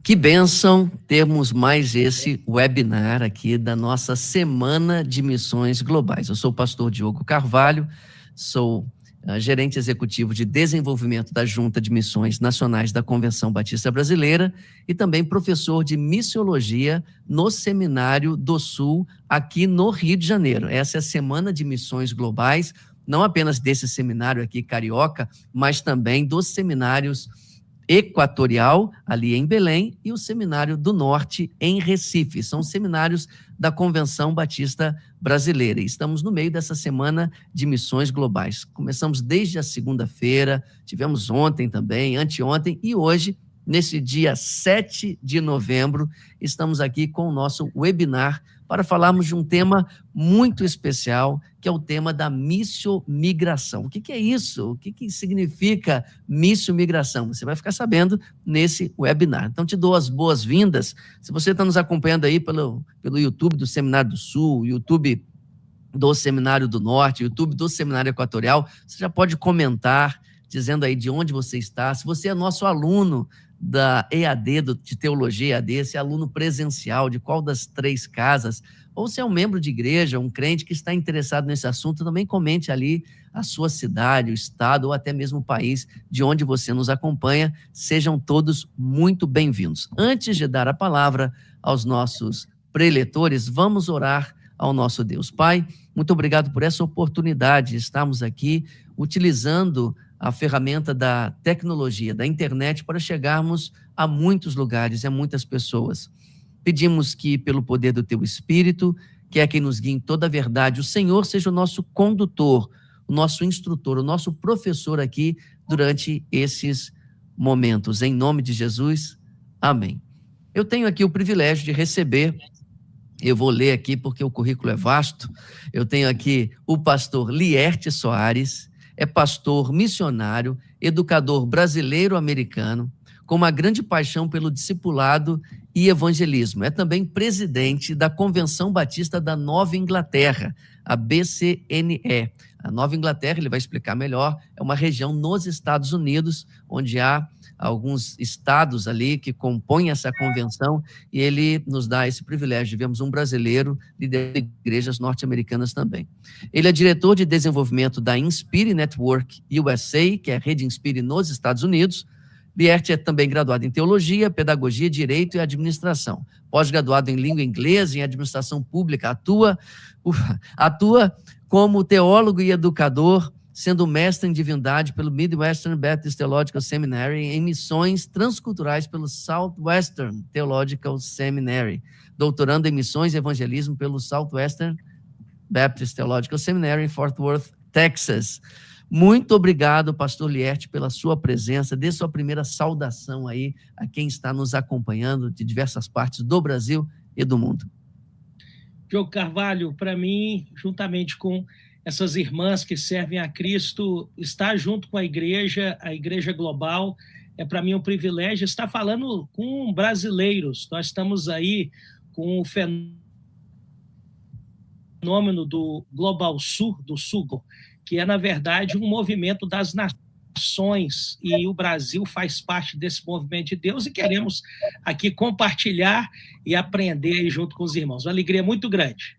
Que bênção termos mais esse webinar aqui da nossa Semana de Missões Globais. Eu sou o pastor Diogo Carvalho, sou gerente executivo de desenvolvimento da Junta de Missões Nacionais da Convenção Batista Brasileira e também professor de missiologia no Seminário do Sul, aqui no Rio de Janeiro. Essa é a Semana de Missões Globais, não apenas desse seminário aqui carioca, mas também dos seminários Equatorial, ali em Belém, e o Seminário do Norte, em Recife. São seminários da Convenção Batista Brasileira. E estamos no meio dessa semana de missões globais. Começamos desde a segunda-feira, tivemos ontem também, anteontem, e hoje, nesse dia 7 de novembro, estamos aqui com o nosso webinar para falarmos de um tema muito especial, que é o tema da missiomigração. O que é isso? O que significa missiomigração? Você vai ficar sabendo nesse webinar. Então, te dou as boas-vindas. Se você está nos acompanhando aí pelo YouTube do Seminário do Sul, YouTube do Seminário do Norte, YouTube do Seminário Equatorial, você já pode comentar, dizendo aí de onde você está. Se você é nosso aluno da EAD, de Teologia EAD, se é aluno presencial, de qual das 3 casas, ou se é um membro de igreja, um crente que está interessado nesse assunto, também comente ali a sua cidade, o estado, ou até mesmo o país de onde você nos acompanha. Sejam todos muito bem-vindos. Antes de dar a palavra aos nossos preletores, vamos orar ao nosso Deus. Pai, muito obrigado por essa oportunidade de estarmos aqui utilizando a ferramenta da tecnologia, da internet, para chegarmos a muitos lugares e a muitas pessoas. Pedimos que, pelo poder do Teu Espírito, que é quem nos guia em toda a verdade, o Senhor seja o nosso condutor, o nosso instrutor, o nosso professor aqui durante esses momentos. Em nome de Jesus, amém. Eu tenho aqui o privilégio de receber, eu vou ler aqui porque o currículo é vasto, eu tenho aqui o pastor Lierte Soares, é pastor missionário, educador brasileiro-americano, com uma grande paixão pelo discipulado e evangelismo. É também presidente da Convenção Batista da Nova Inglaterra, a BCNE. A Nova Inglaterra, ele vai explicar melhor, é uma região nos Estados Unidos, onde há alguns estados ali que compõem essa convenção, e ele nos dá esse privilégio de vermos um brasileiro liderando igrejas norte-americanas também. Ele é diretor de desenvolvimento da Inspire Network USA, que é a rede Inspire nos Estados Unidos. Lierte é também graduado em Teologia, Pedagogia, Direito e Administração. Pós-graduado em Língua Inglesa e em Administração Pública. Atua como teólogo e educador, sendo mestre em divindade pelo Midwestern Baptist Theological Seminary, em missões transculturais pelo Southwestern Theological Seminary, doutorando em missões e evangelismo pelo Southwestern Baptist Theological Seminary em Fort Worth, Texas. Muito obrigado, pastor Lierte, pela sua presença. Dê sua primeira saudação aí a quem está nos acompanhando de diversas partes do Brasil e do mundo. Diogo Carvalho, para mim, juntamente com essas irmãs que servem a Cristo, estar junto com a igreja global, é para mim um privilégio estar falando com brasileiros. Nós estamos aí com o fenômeno do Global Sul, do Sul, que é, na verdade, um movimento das nações, e o Brasil faz parte desse movimento de Deus, e queremos aqui compartilhar e aprender aí junto com os irmãos. Uma alegria muito grande.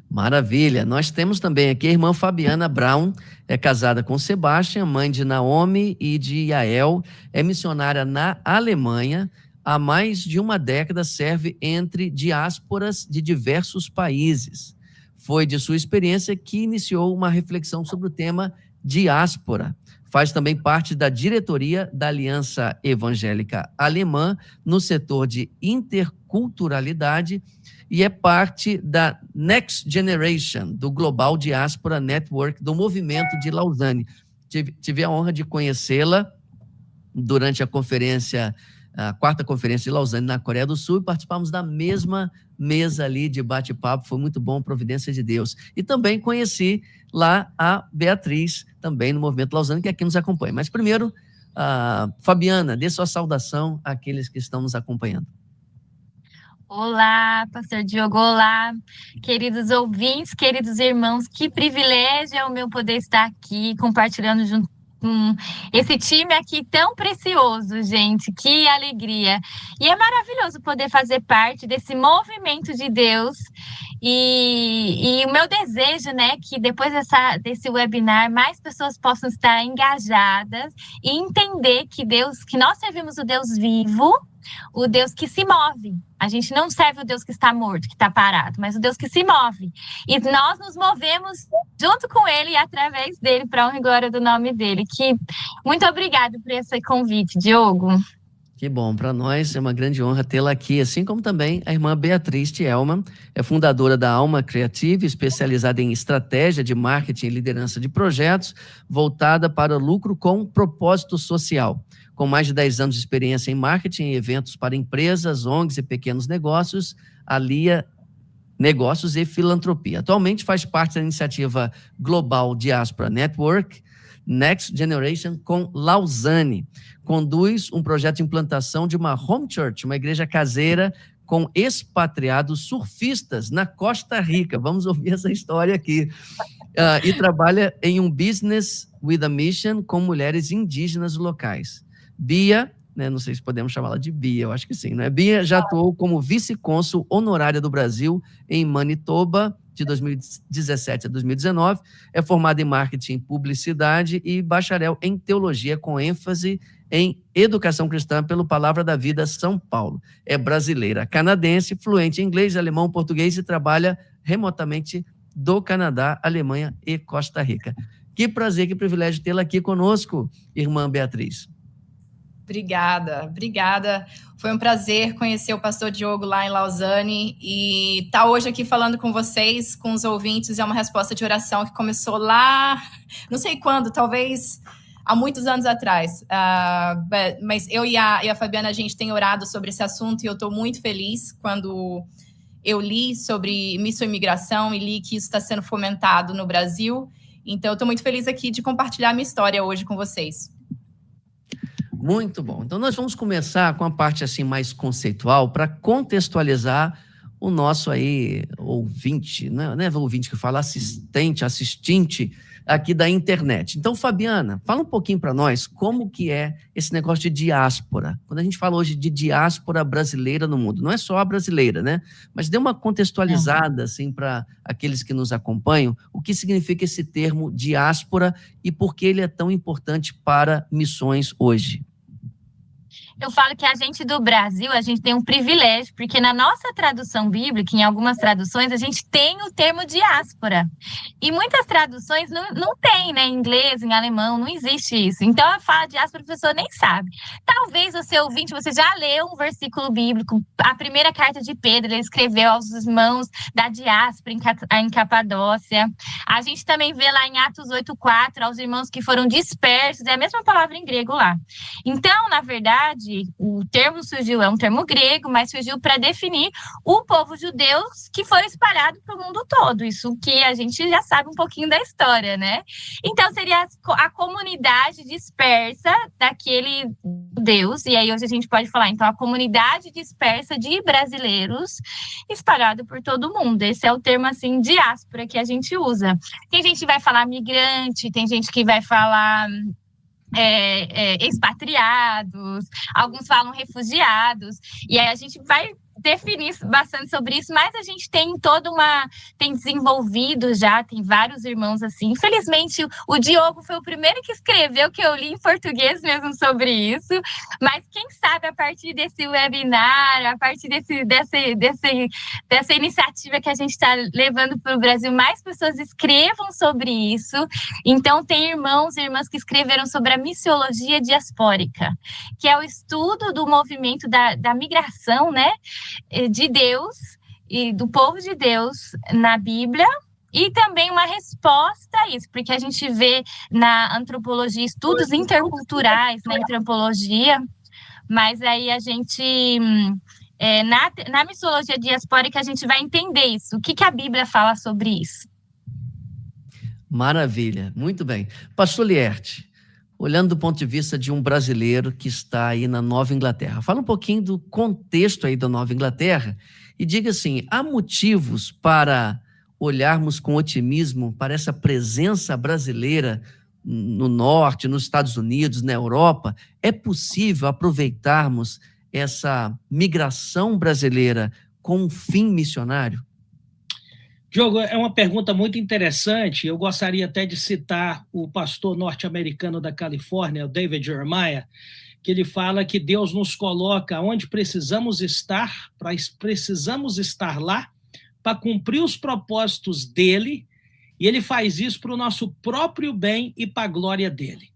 Maravilha. Nós temos também aqui a irmã Fabiana Brown, é casada com Sebastian, mãe de Naomi e de Yael, é missionária na Alemanha, há mais de uma década serve entre diásporas de diversos países. Foi de sua experiência que iniciou uma reflexão sobre o tema diáspora. Faz também parte da diretoria da Aliança Evangélica Alemã no setor de interculturalidade e é parte da Next Generation, do Global Diaspora Network, do movimento de Lausanne. Tive a honra de conhecê-la durante a conferência, a 4ª conferência de Lausanne, na Coreia do Sul, e participamos da mesma mesa ali de bate-papo. Foi muito bom, providência de Deus. E também conheci lá a Beatriz, também no movimento Lausanne, que aqui nos acompanha. Mas primeiro, Fabiana, dê sua saudação àqueles que estão nos acompanhando. Olá, pastor Diogo, olá, queridos ouvintes, queridos irmãos, que privilégio é o meu poder estar aqui compartilhando junto com esse time aqui tão precioso, gente. Que alegria! E é maravilhoso poder fazer parte desse movimento de Deus. E o meu desejo, né, que depois desse webinar mais pessoas possam estar engajadas e entender que nós servimos o Deus vivo, o Deus que se move. A gente não serve o Deus que está morto, que está parado, mas o Deus que se move. E nós nos movemos junto com Ele e através dele, para a honra e glória do nome dele. Muito obrigada por esse convite, Diogo. Que bom, para nós é uma grande honra tê-la aqui, assim como também a irmã Beatriz Thielmann, é fundadora da Alma Creative, especializada em estratégia de marketing e liderança de projetos, voltada para lucro com propósito social. Com mais de 10 anos de experiência em marketing e eventos para empresas, ONGs e pequenos negócios, alia negócios e filantropia. Atualmente faz parte da iniciativa Global Diaspora Network, Next Generation com Lausanne. Conduz um projeto de implantação de uma home church, uma igreja caseira com expatriados surfistas na Costa Rica. Vamos ouvir essa história aqui. E trabalha em um business with a mission com mulheres indígenas locais. Bia, né, não sei se podemos chamá-la de Bia, eu acho que sim, né? Bia já atuou como vice-cônsul honorária do Brasil em Manitoba, de 2017 a 2019, é formada em marketing e publicidade e bacharel em teologia com ênfase em educação cristã pelo Palavra da Vida São Paulo. É brasileira, canadense, fluente em inglês, alemão, português e trabalha remotamente do Canadá, Alemanha e Costa Rica. Que prazer, que privilégio tê-la aqui conosco, irmã Beatriz. Obrigada. Foi um prazer conhecer o pastor Diogo lá em Lausanne e estar hoje aqui falando com vocês, com os ouvintes. É uma resposta de oração que começou lá, não sei quando, talvez há muitos anos atrás. Mas eu e a Fabiana, a gente tem orado sobre esse assunto e eu estou muito feliz quando eu li sobre missão e imigração e li que isso está sendo fomentado no Brasil. Então, eu estou muito feliz aqui de compartilhar a minha história hoje com vocês. Muito bom. Então, nós vamos começar com a parte assim mais conceitual para contextualizar o nosso aí ouvinte, não é ouvinte que fala, assistente aqui da internet. Então, Fabiana, fala um pouquinho para nós como que é esse negócio de diáspora. Quando a gente fala hoje de diáspora brasileira no mundo, não é só a brasileira, né? Mas dê uma contextualizada assim para aqueles que nos acompanham, o que significa esse termo diáspora e por que ele é tão importante para missões hoje. Eu falo que a gente do Brasil, a gente tem um privilégio, porque na nossa tradução bíblica, em algumas traduções, a gente tem o termo diáspora. E muitas traduções não tem, né? Em inglês, em alemão, não existe isso. Então, eu falo diáspora, a pessoa nem sabe. Talvez você ouvinte, você já leu um versículo bíblico, a primeira carta de Pedro, ele escreveu aos irmãos da diáspora em Capadócia. A gente também vê lá em Atos 8:4, aos irmãos que foram dispersos, é a mesma palavra em grego lá. Então, na verdade, o termo surgiu, é um termo grego, mas surgiu para definir o povo judeu que foi espalhado para o mundo todo. Isso que a gente já sabe um pouquinho da história, né? Então, seria a comunidade dispersa daquele Deus, e aí hoje a gente pode falar, então, a comunidade dispersa de brasileiros espalhado por todo o mundo. Esse é o termo, assim, diáspora que a gente usa. Tem gente que vai falar migrante, tem gente que vai falar expatriados, alguns falam refugiados, e aí a gente vai definir bastante sobre isso, mas a gente tem tem desenvolvido já, tem vários irmãos assim. Infelizmente, o Diogo foi o primeiro que escreveu, que eu li em português mesmo sobre isso, mas quem sabe a partir desse webinar, a partir dessa iniciativa que a gente está levando para o Brasil, mais pessoas escrevam sobre isso. Então, tem irmãos e irmãs que escreveram sobre a missiologia diaspórica, que é o estudo do movimento da migração, né, de Deus e do povo de Deus na Bíblia, e também uma resposta a isso, porque a gente vê na antropologia estudos interculturais na antropologia, mas aí a gente na missiologia diaspórica a gente vai entender isso, o que a Bíblia fala sobre isso. Maravilha, muito bem. Pastor Lierte, olhando do ponto de vista de um brasileiro que está aí na Nova Inglaterra, fala um pouquinho do contexto aí da Nova Inglaterra e diga assim, há motivos para olharmos com otimismo para essa presença brasileira no norte, nos Estados Unidos, na Europa, é possível aproveitarmos essa migração brasileira com um fim missionário? Diogo, é uma pergunta muito interessante. Eu gostaria até de citar o pastor norte-americano da Califórnia, o David Jeremiah, que ele fala que Deus nos coloca onde precisamos estar lá para cumprir os propósitos dele, e ele faz isso para o nosso próprio bem e para a glória dele.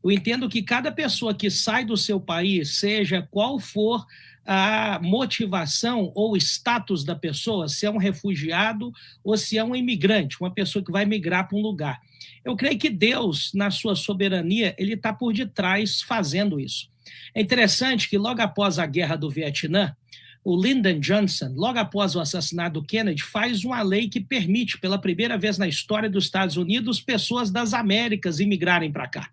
Eu entendo que cada pessoa que sai do seu país, seja qual for a motivação ou status da pessoa, se é um refugiado ou se é um imigrante, uma pessoa que vai migrar para um lugar. Eu creio que Deus, na sua soberania, ele está por detrás fazendo isso. É interessante que logo após a Guerra do Vietnã, o Lyndon Johnson, logo após o assassinato do Kennedy, faz uma lei que permite, pela primeira vez na história dos Estados Unidos, pessoas das Américas imigrarem para cá.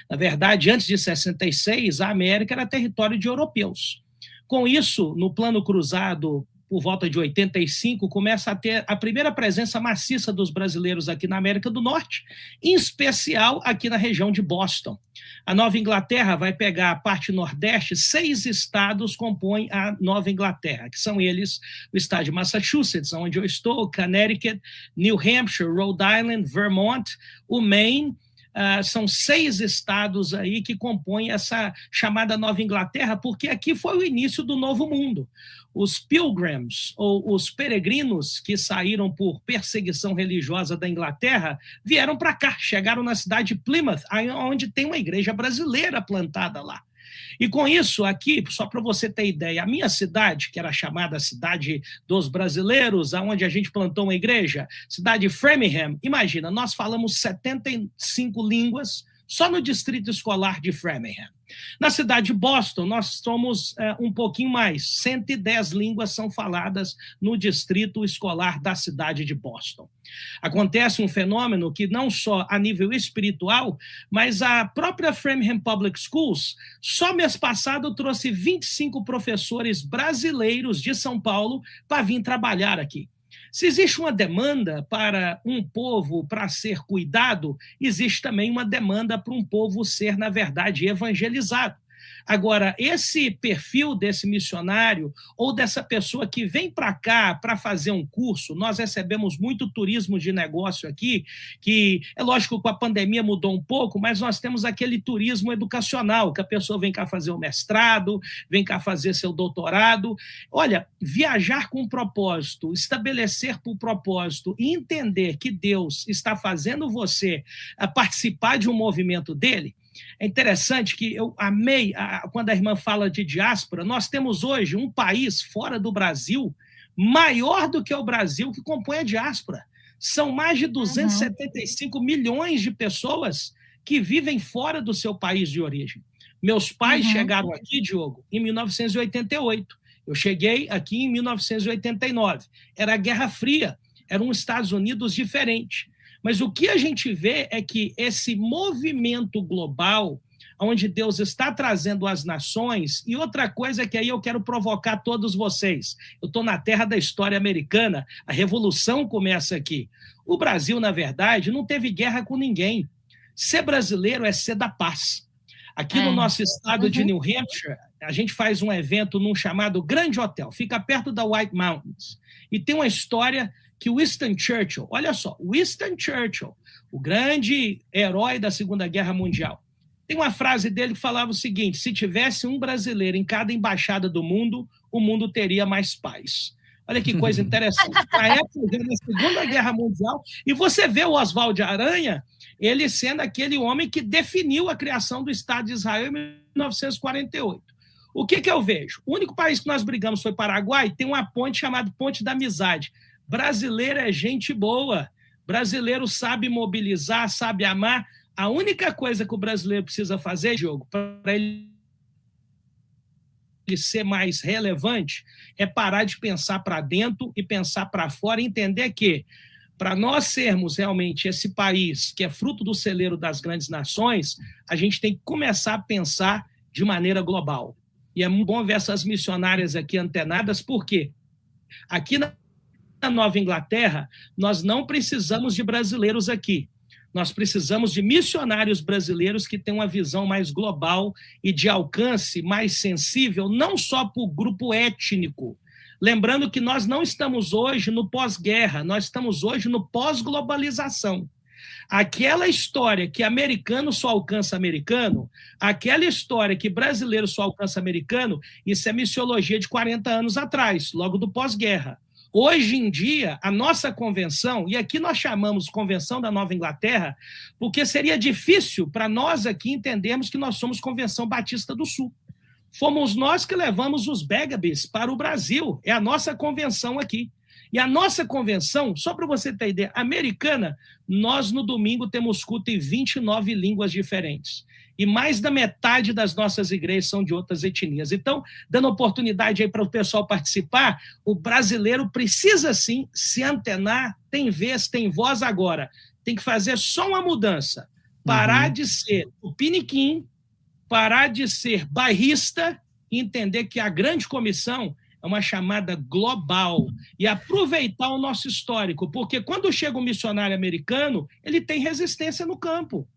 Na verdade, antes de 66, a América era território de europeus. Com isso, no Plano Cruzado, por volta de 85, começa a ter a primeira presença maciça dos brasileiros aqui na América do Norte, em especial aqui na região de Boston. A Nova Inglaterra vai pegar a parte nordeste, 6 estados compõem a Nova Inglaterra, que são eles o estado de Massachusetts, onde eu estou, Connecticut, New Hampshire, Rhode Island, Vermont, o Maine. São 6 estados aí que compõem essa chamada Nova Inglaterra, porque aqui foi o início do Novo Mundo. Os pilgrims, ou os peregrinos que saíram por perseguição religiosa da Inglaterra, vieram para cá, chegaram na cidade de Plymouth, onde tem uma igreja brasileira plantada lá. E com isso aqui, só para você ter ideia, a minha cidade, que era chamada Cidade dos Brasileiros, onde a gente plantou uma igreja, cidade de Framingham, imagina, nós falamos 75 línguas só no distrito escolar de Framingham. Na cidade de Boston, nós somos um pouquinho mais, 110 línguas são faladas no distrito escolar da cidade de Boston. Acontece um fenômeno que não só a nível espiritual, mas a própria Framingham Public Schools, só mês passado trouxe 25 professores brasileiros de São Paulo para vir trabalhar aqui. Se existe uma demanda para um povo para ser cuidado, existe também uma demanda para um povo ser, na verdade, evangelizado. Agora, esse perfil desse missionário ou dessa pessoa que vem para cá para fazer um curso, nós recebemos muito turismo de negócio aqui, que é lógico que a pandemia mudou um pouco, mas nós temos aquele turismo educacional, que a pessoa vem cá fazer o mestrado, vem cá fazer seu doutorado. Olha, viajar com propósito, estabelecer por propósito e entender que Deus está fazendo você participar de um movimento dele. É interessante que eu amei quando a irmã fala de diáspora. Nós temos hoje um país fora do Brasil maior do que o Brasil que compõe a diáspora. São mais de 275 milhões de pessoas que vivem fora do seu país de origem. Meus pais chegaram aqui, Diogo, em 1988. Eu cheguei aqui em 1989. Era a Guerra Fria, era um Estados Unidos diferente. Mas o que a gente vê é que esse movimento global, onde Deus está trazendo as nações, e outra coisa que aí eu quero provocar todos vocês. Eu estou na terra da história americana, a revolução começa aqui. O Brasil, na verdade, não teve guerra com ninguém. Ser brasileiro é ser da paz. Aqui no nosso estado de New Hampshire, a gente faz um evento num chamado Grande Hotel, fica perto da White Mountains. E tem uma história que Winston Churchill, olha só, Winston Churchill, o grande herói da Segunda Guerra Mundial, tem uma frase dele que falava o seguinte: se tivesse um brasileiro em cada embaixada do mundo, o mundo teria mais paz. Olha que coisa interessante. Na época da Segunda Guerra Mundial, e você vê o Oswald Aranha, ele sendo aquele homem que definiu a criação do Estado de Israel em 1948. O que eu vejo? O único país que nós brigamos foi o Paraguai, tem uma ponte chamada Ponte da Amizade. Brasileiro é gente boa, brasileiro sabe mobilizar, sabe amar. A única coisa que o brasileiro precisa fazer, Diogo, para ele ser mais relevante, é parar de pensar para dentro e pensar para fora e entender que, para nós sermos realmente esse país que é fruto do celeiro das grandes nações, a gente tem que começar a pensar de maneira global. E é muito bom ver essas missionárias aqui antenadas, porque aqui na Nova Inglaterra, nós não precisamos de brasileiros aqui. Nós precisamos de missionários brasileiros que tenham uma visão mais global e de alcance mais sensível, não só para o grupo étnico. Lembrando que nós não estamos hoje no pós-guerra, nós estamos hoje no pós-globalização. Aquela história que americano só alcança americano, aquela história que brasileiro só alcança americano, isso é missiologia de 40 anos atrás, logo do pós-guerra. Hoje em dia, a nossa convenção, e aqui nós chamamos Convenção da Nova Inglaterra, porque seria difícil para nós aqui entendermos que nós somos Convenção Batista do Sul. Fomos nós que levamos os Begabis para o Brasil, é a nossa convenção aqui. E a nossa convenção, só para você ter ideia, americana, nós no domingo temos culto em 29 línguas diferentes. E mais da metade das nossas igrejas são de outras etnias. Então, dando oportunidade aí para o pessoal participar, o brasileiro precisa sim se antenar, tem vez, tem voz agora. Tem que fazer só uma mudança. Parar de ser o piniquim, parar de ser bairrista e entender que a grande comissão é uma chamada global e aproveitar o nosso histórico, porque quando chega um missionário americano, ele tem resistência no campo.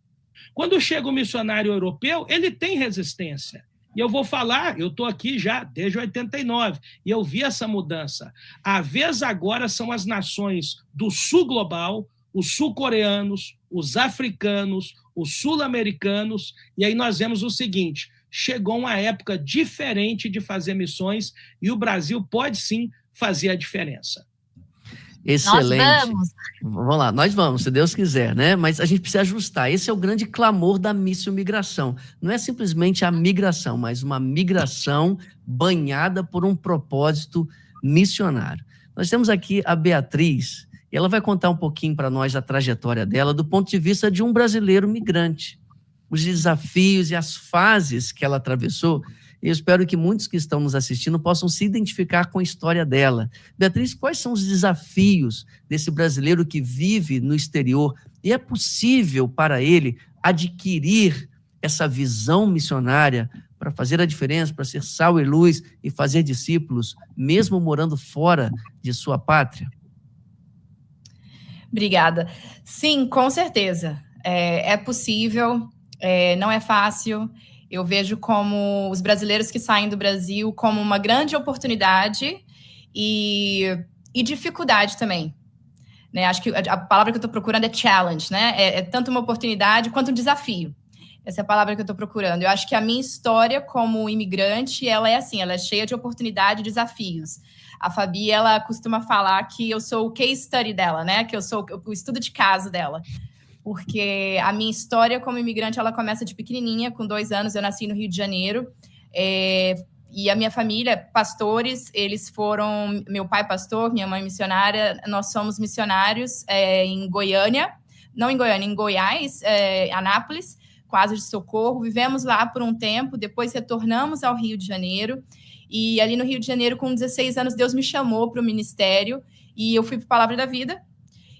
Quando chega um missionário europeu, ele tem resistência. E eu vou falar, eu estou aqui já desde 89, e eu vi essa mudança. A vez agora são as nações do sul global, os sul-coreanos, os africanos, os sul-americanos, e aí nós vemos o seguinte: chegou uma época diferente de fazer missões e o Brasil pode sim fazer a diferença. Excelente. Nós vamos. Vamos lá, nós vamos, se Deus quiser, né? Mas a gente precisa ajustar. Esse é o grande clamor da missio-migração. Não é simplesmente a migração, mas uma migração banhada por um propósito missionário. Nós temos aqui a Beatriz, e ela vai contar um pouquinho para nós a trajetória dela do ponto de vista de um brasileiro migrante. Os desafios e as fases que ela atravessou. Eu espero que muitos que estão nos assistindo possam se identificar com a história dela. Beatriz, quais são os desafios desse brasileiro que vive no exterior? E é possível para ele adquirir essa visão missionária para fazer a diferença, para ser sal e luz e fazer discípulos, mesmo morando fora de sua pátria? Obrigada. Sim, com certeza. É possível, não é fácil. Eu vejo como os brasileiros que saem do Brasil como uma grande oportunidade e dificuldade também. Né? Acho que a palavra que eu estou procurando é challenge, né? É tanto uma oportunidade quanto um desafio. Essa é a palavra que eu estou procurando. Eu acho que a minha história como imigrante, ela é assim, ela é cheia de oportunidade e desafios. A Fabi, ela costuma falar que eu sou o case study dela, né? Que eu sou o estudo de caso dela. Porque a minha história como imigrante, ela começa de pequenininha, com 2 anos, eu nasci no Rio de Janeiro, e a minha família, pastores, eles foram, meu pai pastor, minha mãe missionária, nós somos missionários em Goiânia, não em Goiânia, em Goiás, Anápolis, com Asas de Socorro, vivemos lá por um tempo, depois retornamos ao Rio de Janeiro, e ali no Rio de Janeiro, com 16 anos, Deus me chamou para o ministério, e eu fui para o Palavra da Vida,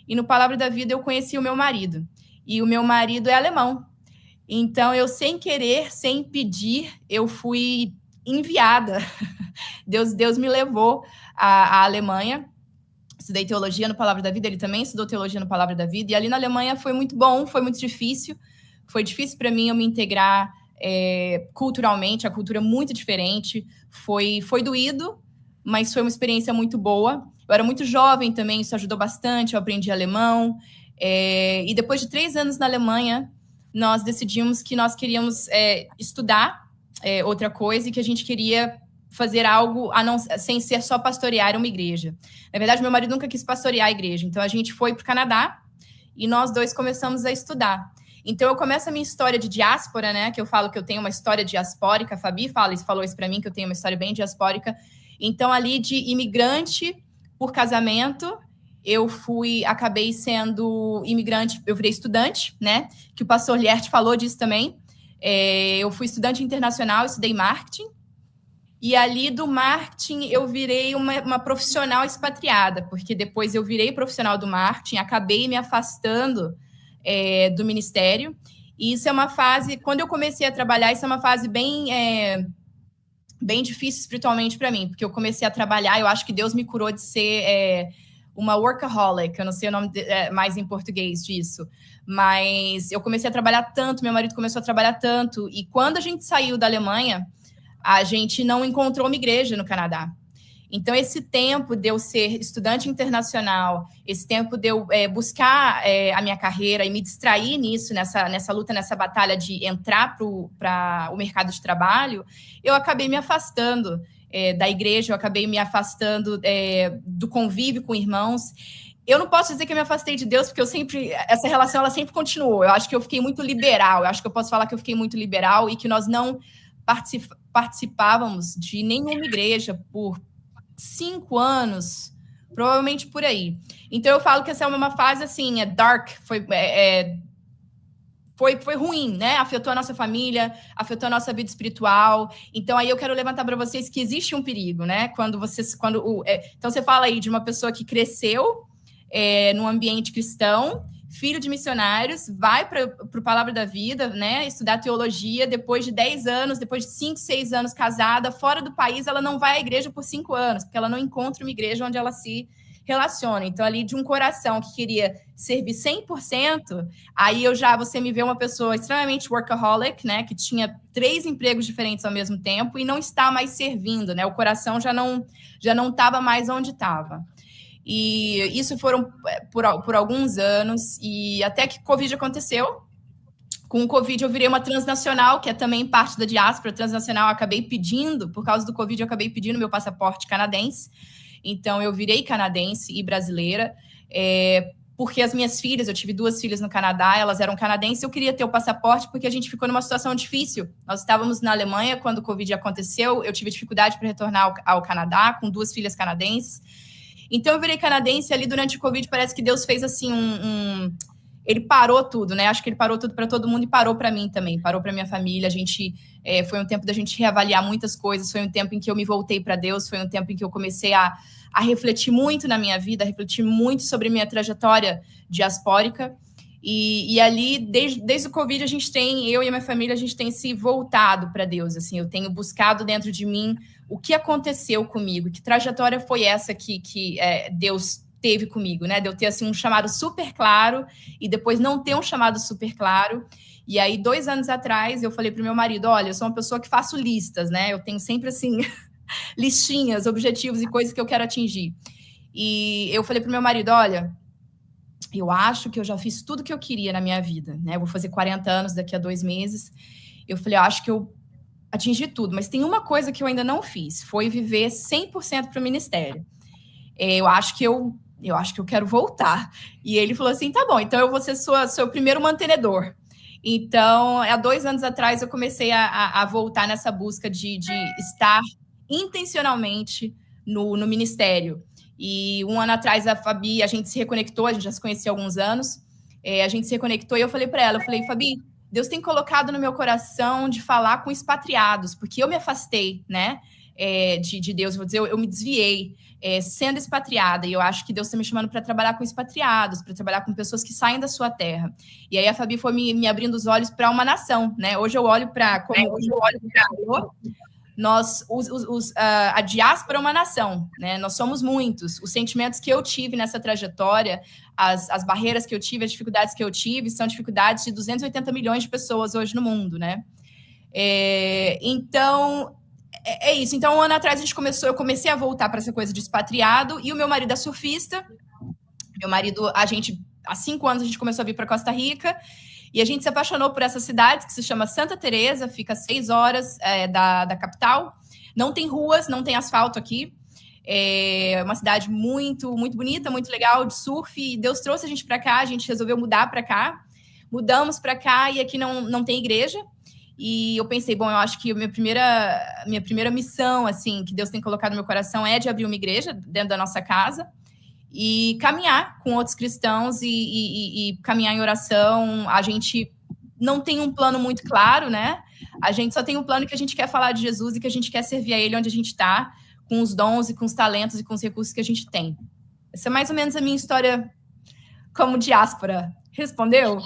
e no Palavra da Vida eu conheci o meu marido. E o meu marido é alemão. Então, eu, sem querer, sem pedir, eu fui enviada. Deus me levou à Alemanha. Estudei teologia no Palavra da Vida, ele também estudou teologia no Palavra da Vida. E ali na Alemanha foi muito bom, foi muito difícil. Foi difícil para mim eu me integrar culturalmente, a cultura é muito diferente. Foi doído, mas foi uma experiência muito boa. Eu era muito jovem também, isso ajudou bastante, eu aprendi alemão. E depois de 3 anos na Alemanha, nós decidimos que nós queríamos estudar outra coisa e que a gente queria fazer algo sem ser só pastorear uma igreja. Na verdade, meu marido nunca quis pastorear a igreja, então a gente foi para o Canadá e nós 2 começamos a estudar. Então eu começo a minha história de diáspora, né, que eu falo que eu tenho uma história diaspórica, a Fabi falou isso para mim, que eu tenho uma história bem diaspórica. Então ali de imigrante por casamento, eu acabei sendo imigrante, eu virei estudante, né? Que o pastor Liert falou disso também. Eu fui estudante internacional, estudei marketing. E ali do marketing eu virei uma profissional expatriada, porque depois eu virei profissional do marketing, acabei me afastando do ministério. E isso é uma fase, quando eu comecei a trabalhar, isso é uma fase bem difícil espiritualmente para mim, porque eu comecei a trabalhar, eu acho que Deus me curou de ser uma workaholic, eu não sei o nome mais em português disso, mas eu comecei a trabalhar tanto, meu marido começou a trabalhar tanto, e quando a gente saiu da Alemanha, a gente não encontrou uma igreja no Canadá. Então, esse tempo de eu ser estudante internacional, esse tempo de eu buscar a minha carreira e me distrair nisso, nessa luta, nessa batalha de entrar para o mercado de trabalho, eu acabei me afastando da igreja, eu acabei me afastando do convívio com irmãos. Eu não posso dizer que eu me afastei de Deus, porque essa relação ela sempre continuou. Eu acho que eu fiquei muito liberal, eu acho que eu posso falar que eu fiquei muito liberal e que nós não participávamos de nenhuma igreja por 5 anos, provavelmente por aí. Então, eu falo que essa é uma fase, assim, dark, foi ruim, né? Afetou a nossa família, afetou a nossa vida espiritual. Então, aí eu quero levantar para vocês que existe um perigo, né? Então, você fala aí de uma pessoa que cresceu num ambiente cristão, filho de missionários, vai para o Palavra da Vida, né, estudar teologia, depois de 10 anos, depois de 5, 6 anos casada, fora do país, ela não vai à igreja por 5 anos, porque ela não encontra uma igreja onde ela se relaciona. Então, ali, de um coração que queria servir 100%, aí você me vê uma pessoa extremamente workaholic, né, que tinha 3 empregos diferentes ao mesmo tempo e não está mais servindo, né, o coração já não estava mais onde estava. E isso foram por alguns anos, e até que o Covid aconteceu. Com o Covid eu virei uma transnacional, que é também parte da diáspora transnacional. Por causa do Covid, eu acabei pedindo meu passaporte canadense. Então, eu virei canadense e brasileira, porque as minhas filhas, eu tive 2 filhas no Canadá, elas eram canadenses, eu queria ter o passaporte porque a gente ficou numa situação difícil. Nós estávamos na Alemanha quando o Covid aconteceu, eu tive dificuldade para retornar ao Canadá, com 2 filhas canadenses. Então, eu virei canadense ali durante o Covid, parece que Deus fez assim ele parou tudo, né? Acho que ele parou tudo para todo mundo e parou para mim também, parou para minha família. Foi um tempo da gente reavaliar muitas coisas, foi um tempo em que eu me voltei para Deus, foi um tempo em que eu comecei a refletir muito na minha vida, a refletir muito sobre minha trajetória diaspórica. E ali, desde o Covid, eu e a minha família, a gente tem se voltado para Deus, assim, eu tenho buscado dentro de mim o que aconteceu comigo, que trajetória foi essa que Deus teve comigo, né, de eu ter, assim, um chamado super claro e depois não ter um chamado super claro. E aí, 2 anos atrás, eu falei para o meu marido, olha, eu sou uma pessoa que faço listas, né, eu tenho sempre, assim, listinhas, objetivos e coisas que eu quero atingir. E eu falei para o meu marido, olha, eu acho que eu já fiz tudo que eu queria na minha vida, né? Eu vou fazer 40 anos daqui a 2 meses. Eu falei, eu acho que eu atingi tudo, mas tem uma coisa que eu ainda não fiz, foi viver 100% para o ministério. Eu acho que eu quero voltar. E ele falou assim, tá bom, então eu vou ser seu primeiro mantenedor. Então, há 2 anos atrás, eu comecei a voltar nessa busca de estar intencionalmente no ministério. E 1 ano atrás, a Fabi, a gente se reconectou, a gente já se conhecia há alguns anos, a gente se reconectou e eu falei para ela, Fabi, Deus tem colocado no meu coração de falar com expatriados, porque eu me afastei, né, de Deus, vou dizer, eu me desviei, sendo expatriada, e eu acho que Deus está me chamando para trabalhar com expatriados, para trabalhar com pessoas que saem da sua terra. E aí a Fabi foi me abrindo os olhos para uma nação, né, hoje eu olho para a diáspora é uma nação, né? Nós somos muitos. Os sentimentos que eu tive nessa trajetória, as barreiras que eu tive, as dificuldades que eu tive, são dificuldades de 280 milhões de pessoas hoje no mundo, né? Então, é isso. Então, 1 ano atrás, eu comecei a voltar para essa coisa de expatriado, e o meu marido é surfista. Meu marido, há 5 anos, a gente começou a vir para Costa Rica, e a gente se apaixonou por essa cidade, que se chama Santa Teresa, fica a 6 horas da capital. Não tem ruas, não tem asfalto aqui. É uma cidade muito, muito bonita, muito legal, de surf. E Deus trouxe a gente para cá, a gente resolveu mudar para cá. Mudamos para cá e aqui não tem igreja. E eu pensei, bom, eu acho que a minha primeira missão, assim, que Deus tem colocado no meu coração é de abrir uma igreja dentro da nossa casa e caminhar com outros cristãos e caminhar em oração. A gente não tem um plano muito claro, né? A gente só tem um plano que a gente quer falar de Jesus e que a gente quer servir a Ele onde a gente está, com os dons e com os talentos e com os recursos que a gente tem. Essa é mais ou menos a minha história como diáspora. Respondeu?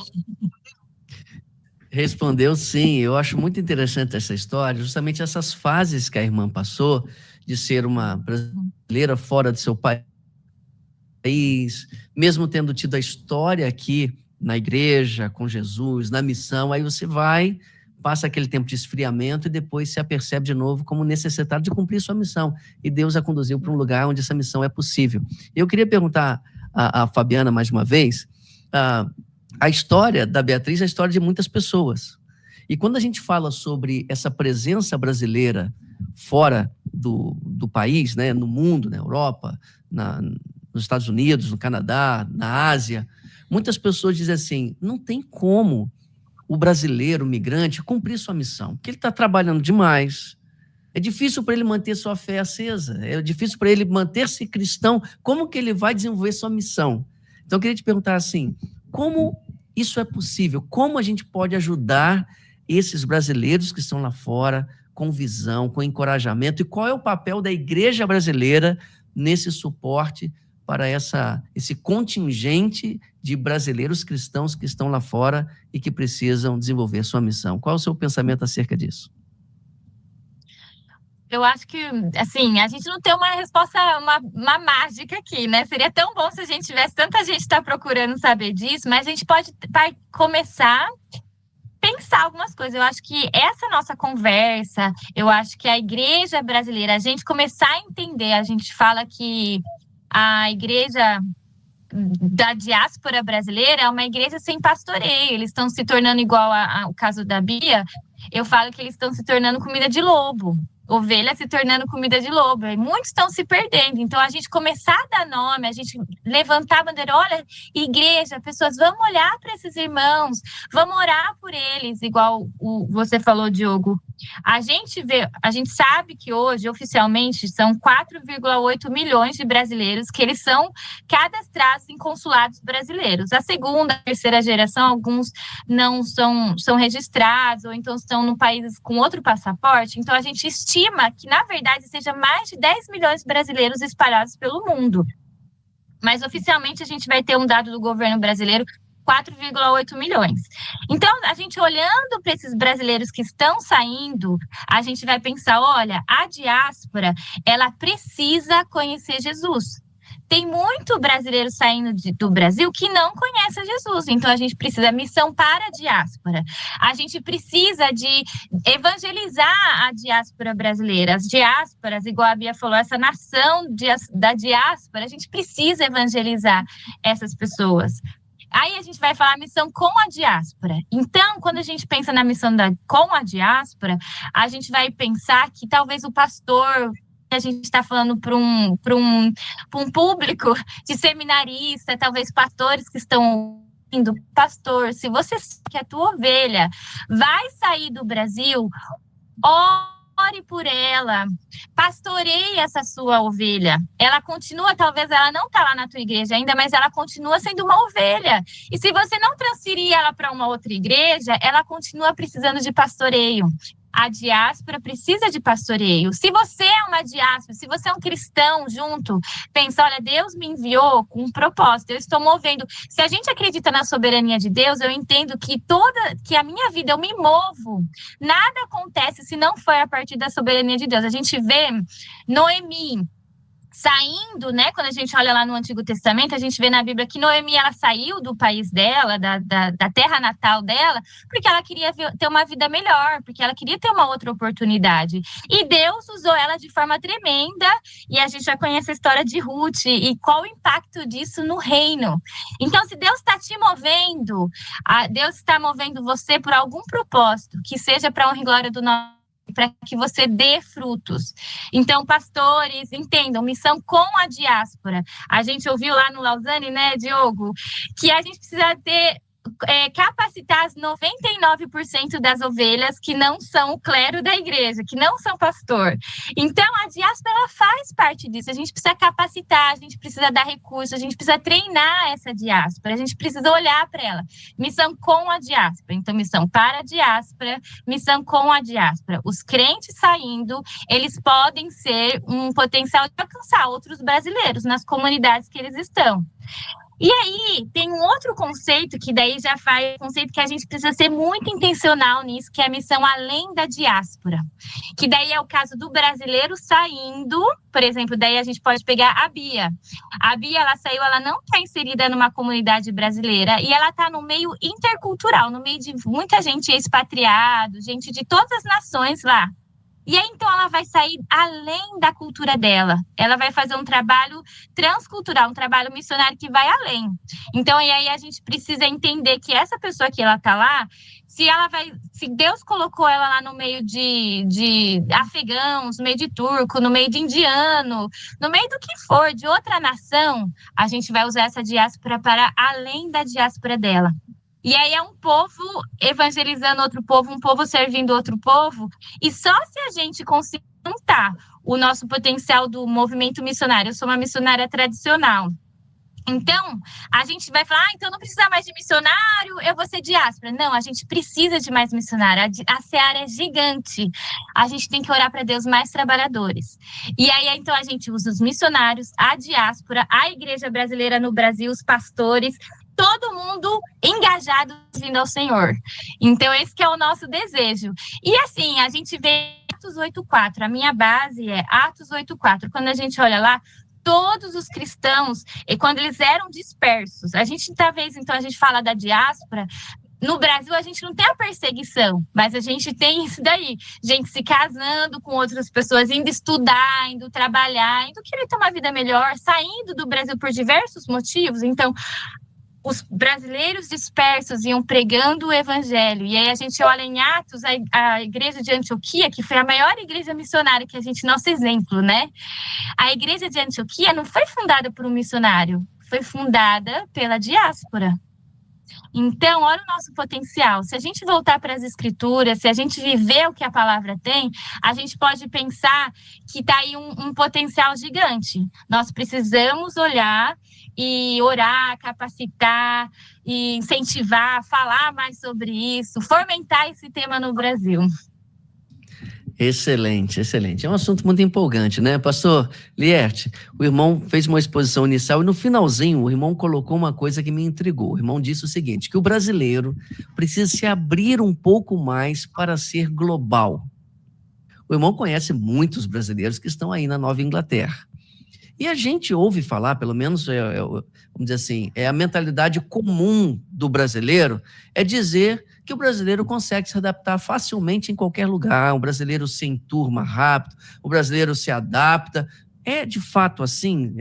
Respondeu sim. Eu acho muito interessante essa história, justamente essas fases que a irmã passou de ser uma brasileira fora do seu país, país, mesmo tendo tido a história aqui na igreja, com Jesus, na missão, aí você vai, passa aquele tempo de esfriamento e depois se apercebe de novo como necessitado de cumprir sua missão. E Deus a conduziu para um lugar onde essa missão é possível. Eu queria perguntar a Fabiana mais uma vez, a história da Beatriz é a história de muitas pessoas. E quando a gente fala sobre essa presença brasileira fora do país, né, no mundo, na Europa, nos Estados Unidos, no Canadá, na Ásia, muitas pessoas dizem assim, não tem como o brasileiro, o migrante, cumprir sua missão, porque ele está trabalhando demais, é difícil para ele manter sua fé acesa, é difícil para ele manter-se cristão, como que ele vai desenvolver sua missão? Então, eu queria te perguntar assim, como isso é possível? Como a gente pode ajudar esses brasileiros que estão lá fora, com visão, com encorajamento, e qual é o papel da igreja brasileira nesse suporte para esse contingente de brasileiros cristãos que estão lá fora e que precisam desenvolver sua missão? Qual é o seu pensamento acerca disso? Eu acho que, assim, a gente não tem uma resposta, uma mágica aqui, né? Seria tão bom se a gente tivesse tanta gente que está procurando saber disso, mas a gente pode começar a pensar algumas coisas. Eu acho que essa nossa conversa, eu acho que a igreja brasileira, a gente começar a entender, a gente fala que a igreja da diáspora brasileira é uma igreja sem pastoreio, eles estão se tornando igual ao caso da Bia, eu falo que eles estão se tornando comida de lobo, ovelha se tornando comida de lobo, e muitos estão se perdendo. Então, a gente começar a dar nome, a gente levantar a bandeira, olha, igreja, pessoas, vamos olhar para esses irmãos, vamos orar por eles, igual você falou, Diogo. A gente sabe que hoje, oficialmente, são 4,8 milhões de brasileiros que eles são cadastrados em consulados brasileiros. A segunda, terceira geração, alguns não são registrados, ou então estão no país com outro passaporte. Então, a gente estima que, na verdade, seja mais de 10 milhões de brasileiros espalhados pelo mundo. Mas, oficialmente, a gente vai ter um dado do governo brasileiro, 4,8 milhões. Então, a gente olhando para esses brasileiros que estão saindo, a gente vai pensar, olha, a diáspora, ela precisa conhecer Jesus. Tem muito brasileiro saindo do Brasil que não conhece a Jesus. Então, a gente precisa missão para a diáspora. A gente precisa de evangelizar a diáspora brasileira. As diásporas, igual a Bia falou, essa nação da diáspora, a gente precisa evangelizar essas pessoas. Aí a gente vai falar missão com a diáspora. Então, quando a gente pensa na missão com a diáspora, a gente vai pensar que talvez o pastor, a gente está falando para um público de seminarista, talvez pastores que estão ouvindo, pastor, se você sabe que a tua ovelha vai sair do Brasil, ore por ela, pastoreie essa sua ovelha. Ela continua, talvez ela não está lá na tua igreja ainda, mas ela continua sendo uma ovelha. E se você não transferir ela para uma outra igreja, ela continua precisando de pastoreio. A diáspora precisa de pastoreio. Se você é uma diáspora, se você é um cristão junto, pensa, olha, Deus me enviou com um propósito, eu estou movendo. Se a gente acredita na soberania de Deus, eu entendo que a minha vida, eu me movo. Nada acontece se não for a partir da soberania de Deus. A gente vê Noemi saindo, né? Quando a gente olha lá no Antigo Testamento, a gente vê na Bíblia que Noemi, ela saiu do país dela, da terra natal dela, porque ela queria ter uma vida melhor, porque ela queria ter uma outra oportunidade. E Deus usou ela de forma tremenda, e a gente já conhece a história de Ruth, e qual o impacto disso no reino. Então, se Deus está te movendo, Deus está movendo você por algum propósito, que seja para a honra e glória do nome, para que você dê frutos. Então, pastores, entendam, missão com a diáspora. A gente ouviu lá no Lausanne, né, Diogo, que a gente precisa capacitar as 99% das ovelhas que não são o clero da igreja, que não são pastor. Então, a diáspora, ela faz parte disso. A gente precisa capacitar, a gente precisa dar recursos, a gente precisa treinar essa diáspora, a gente precisa olhar para ela. Missão com a diáspora. Então, missão para a diáspora, missão com a diáspora. Os crentes saindo, eles podem ser um potencial de alcançar outros brasileiros nas comunidades que eles estão. E aí, tem um outro conceito que daí já faz o conceito que a gente precisa ser muito intencional nisso, que é a missão além da diáspora. Que daí é o caso do brasileiro saindo, por exemplo, daí a gente pode pegar a Bia. A Bia, ela saiu, ela não está inserida numa comunidade brasileira e ela está no meio intercultural, no meio de muita gente expatriado, gente de todas as nações lá. E aí, então, ela vai sair além da cultura dela. Ela vai fazer um trabalho transcultural, um trabalho missionário que vai além. Então, e aí a gente precisa entender que essa pessoa que ela está lá, se Deus colocou ela lá no meio de afegãos, no meio de turco, no meio de indiano, no meio do que for, de outra nação, a gente vai usar essa diáspora para além da diáspora dela. E aí é um povo evangelizando outro povo, um povo servindo outro povo, e só se a gente conseguir juntar o nosso potencial do movimento missionário, eu sou uma missionária tradicional, então a gente vai falar, então não precisa mais de missionário, eu vou ser diáspora. Não, a gente precisa de mais missionário, a seara é gigante, a gente tem que orar para Deus mais trabalhadores. E aí então a gente usa os missionários, a diáspora, a igreja brasileira no Brasil, os pastores, todo mundo engajado vindo ao Senhor. Então, esse que é o nosso desejo. E assim, a gente vê Atos 8:4, a minha base é Atos 8:4. Quando a gente olha lá, todos os cristãos, e quando eles eram dispersos, a gente talvez, então, a gente fala da diáspora. No Brasil, a gente não tem a perseguição, mas a gente tem isso daí, gente se casando com outras pessoas, indo estudar, indo trabalhar, indo querer ter uma vida melhor, saindo do Brasil por diversos motivos. Então, os brasileiros dispersos iam pregando o evangelho. E aí a gente olha em Atos, a igreja de Antioquia, que foi a maior igreja missionária, que a gente, nosso exemplo, né? A igreja de Antioquia não foi fundada por um missionário, foi fundada pela diáspora. Então, olha o nosso potencial. Se a gente voltar para as escrituras, se a gente viver o que a palavra tem, a gente pode pensar que está aí um potencial gigante. Nós precisamos olhar e orar, capacitar, e incentivar, falar mais sobre isso, fomentar esse tema no Brasil. Excelente, excelente. É um assunto muito empolgante, né? Pastor Lierte, o irmão fez uma exposição inicial e no finalzinho o irmão colocou uma coisa que me intrigou. O irmão disse o seguinte, que o brasileiro precisa se abrir um pouco mais para ser global. O irmão conhece muitos brasileiros que estão aí na Nova Inglaterra. E a gente ouve falar, pelo menos, vamos dizer assim, é a mentalidade comum do brasileiro, é dizer que o brasileiro consegue se adaptar facilmente em qualquer lugar, o brasileiro se enturma rápido, o brasileiro se adapta. É de fato assim?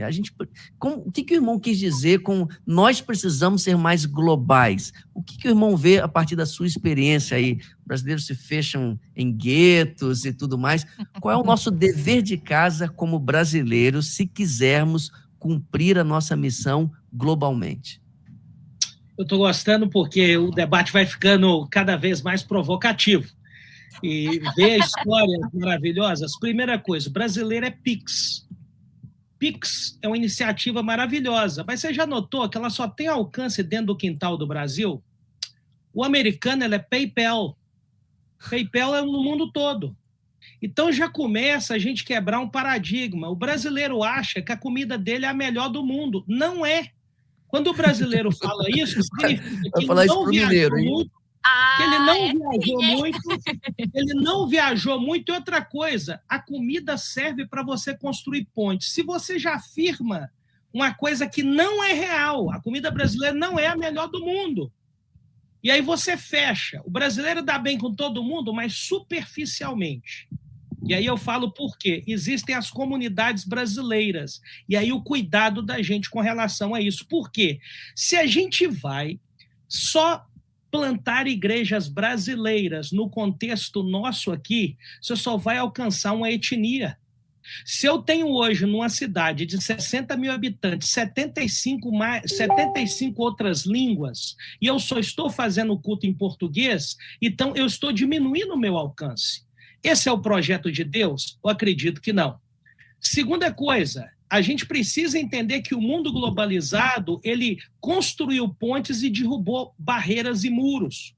O que o irmão quis dizer com nós precisamos ser mais globais? O que o irmão vê a partir da sua experiência aí? Brasileiros se fecham em guetos e tudo mais. Qual é o nosso dever de casa como brasileiros se quisermos cumprir a nossa missão globalmente? Eu estou gostando porque o debate vai ficando cada vez mais provocativo. E ver histórias maravilhosas. Primeira coisa, o brasileiro é Pix. Pix é uma iniciativa maravilhosa, mas você já notou que ela só tem alcance dentro do quintal do Brasil? O americano é PayPal. PayPal é no mundo todo. Então já começa a gente quebrar um paradigma. O brasileiro acha que a comida dele é a melhor do mundo. Não é. Quando o brasileiro fala isso, significa que ele não viajou muito, que ele não viajou muito. E outra coisa, a comida serve para você construir pontes. Se você já afirma uma coisa que não é real, a comida brasileira não é a melhor do mundo. E aí você fecha. O brasileiro dá bem com todo mundo, mas superficialmente. E aí eu falo por quê? Existem as comunidades brasileiras. E aí o cuidado da gente com relação a isso. Por quê? Se a gente vai só plantar igrejas brasileiras no contexto nosso aqui, você só vai alcançar uma etnia. Se eu tenho hoje numa cidade de 60 mil habitantes, 75 outras línguas, e eu só estou fazendo culto em português, então eu estou diminuindo o meu alcance. Esse é o projeto de Deus? Eu acredito que não. Segunda coisa, a gente precisa entender que o mundo globalizado, ele construiu pontes e derrubou barreiras e muros.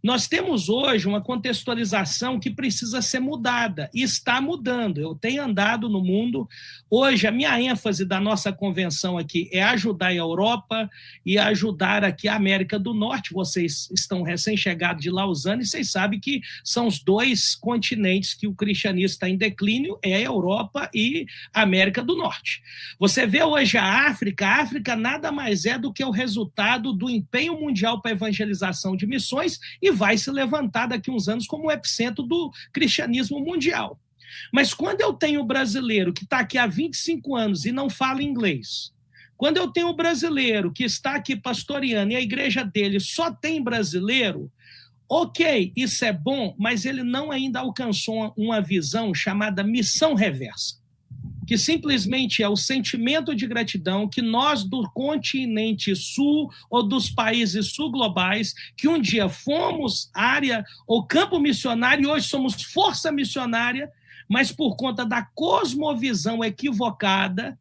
Nós temos hoje uma contextualização que precisa ser mudada, e está mudando. Eu tenho andado no mundo. Hoje, a minha ênfase da nossa convenção aqui é ajudar a Europa e ajudar aqui a América do Norte. Vocês estão recém-chegados de Lausanne, e vocês sabem que são os dois continentes que o cristianismo está em declínio, é a Europa e a América do Norte. Você vê hoje a África nada mais é do que o resultado do empenho mundial para a evangelização de missões, e vai se levantar daqui a uns anos como o epicentro do cristianismo mundial. Mas quando eu tenho o brasileiro que está aqui há 25 anos e não fala inglês, quando eu tenho o brasileiro que está aqui pastoreando e a igreja dele só tem brasileiro, ok, isso é bom, mas ele não ainda alcançou uma visão chamada missão reversa, que simplesmente é o sentimento de gratidão que nós do continente sul ou dos países sul-globais, que um dia fomos área ou campo missionário e hoje somos força missionária, mas por conta da cosmovisão equivocada,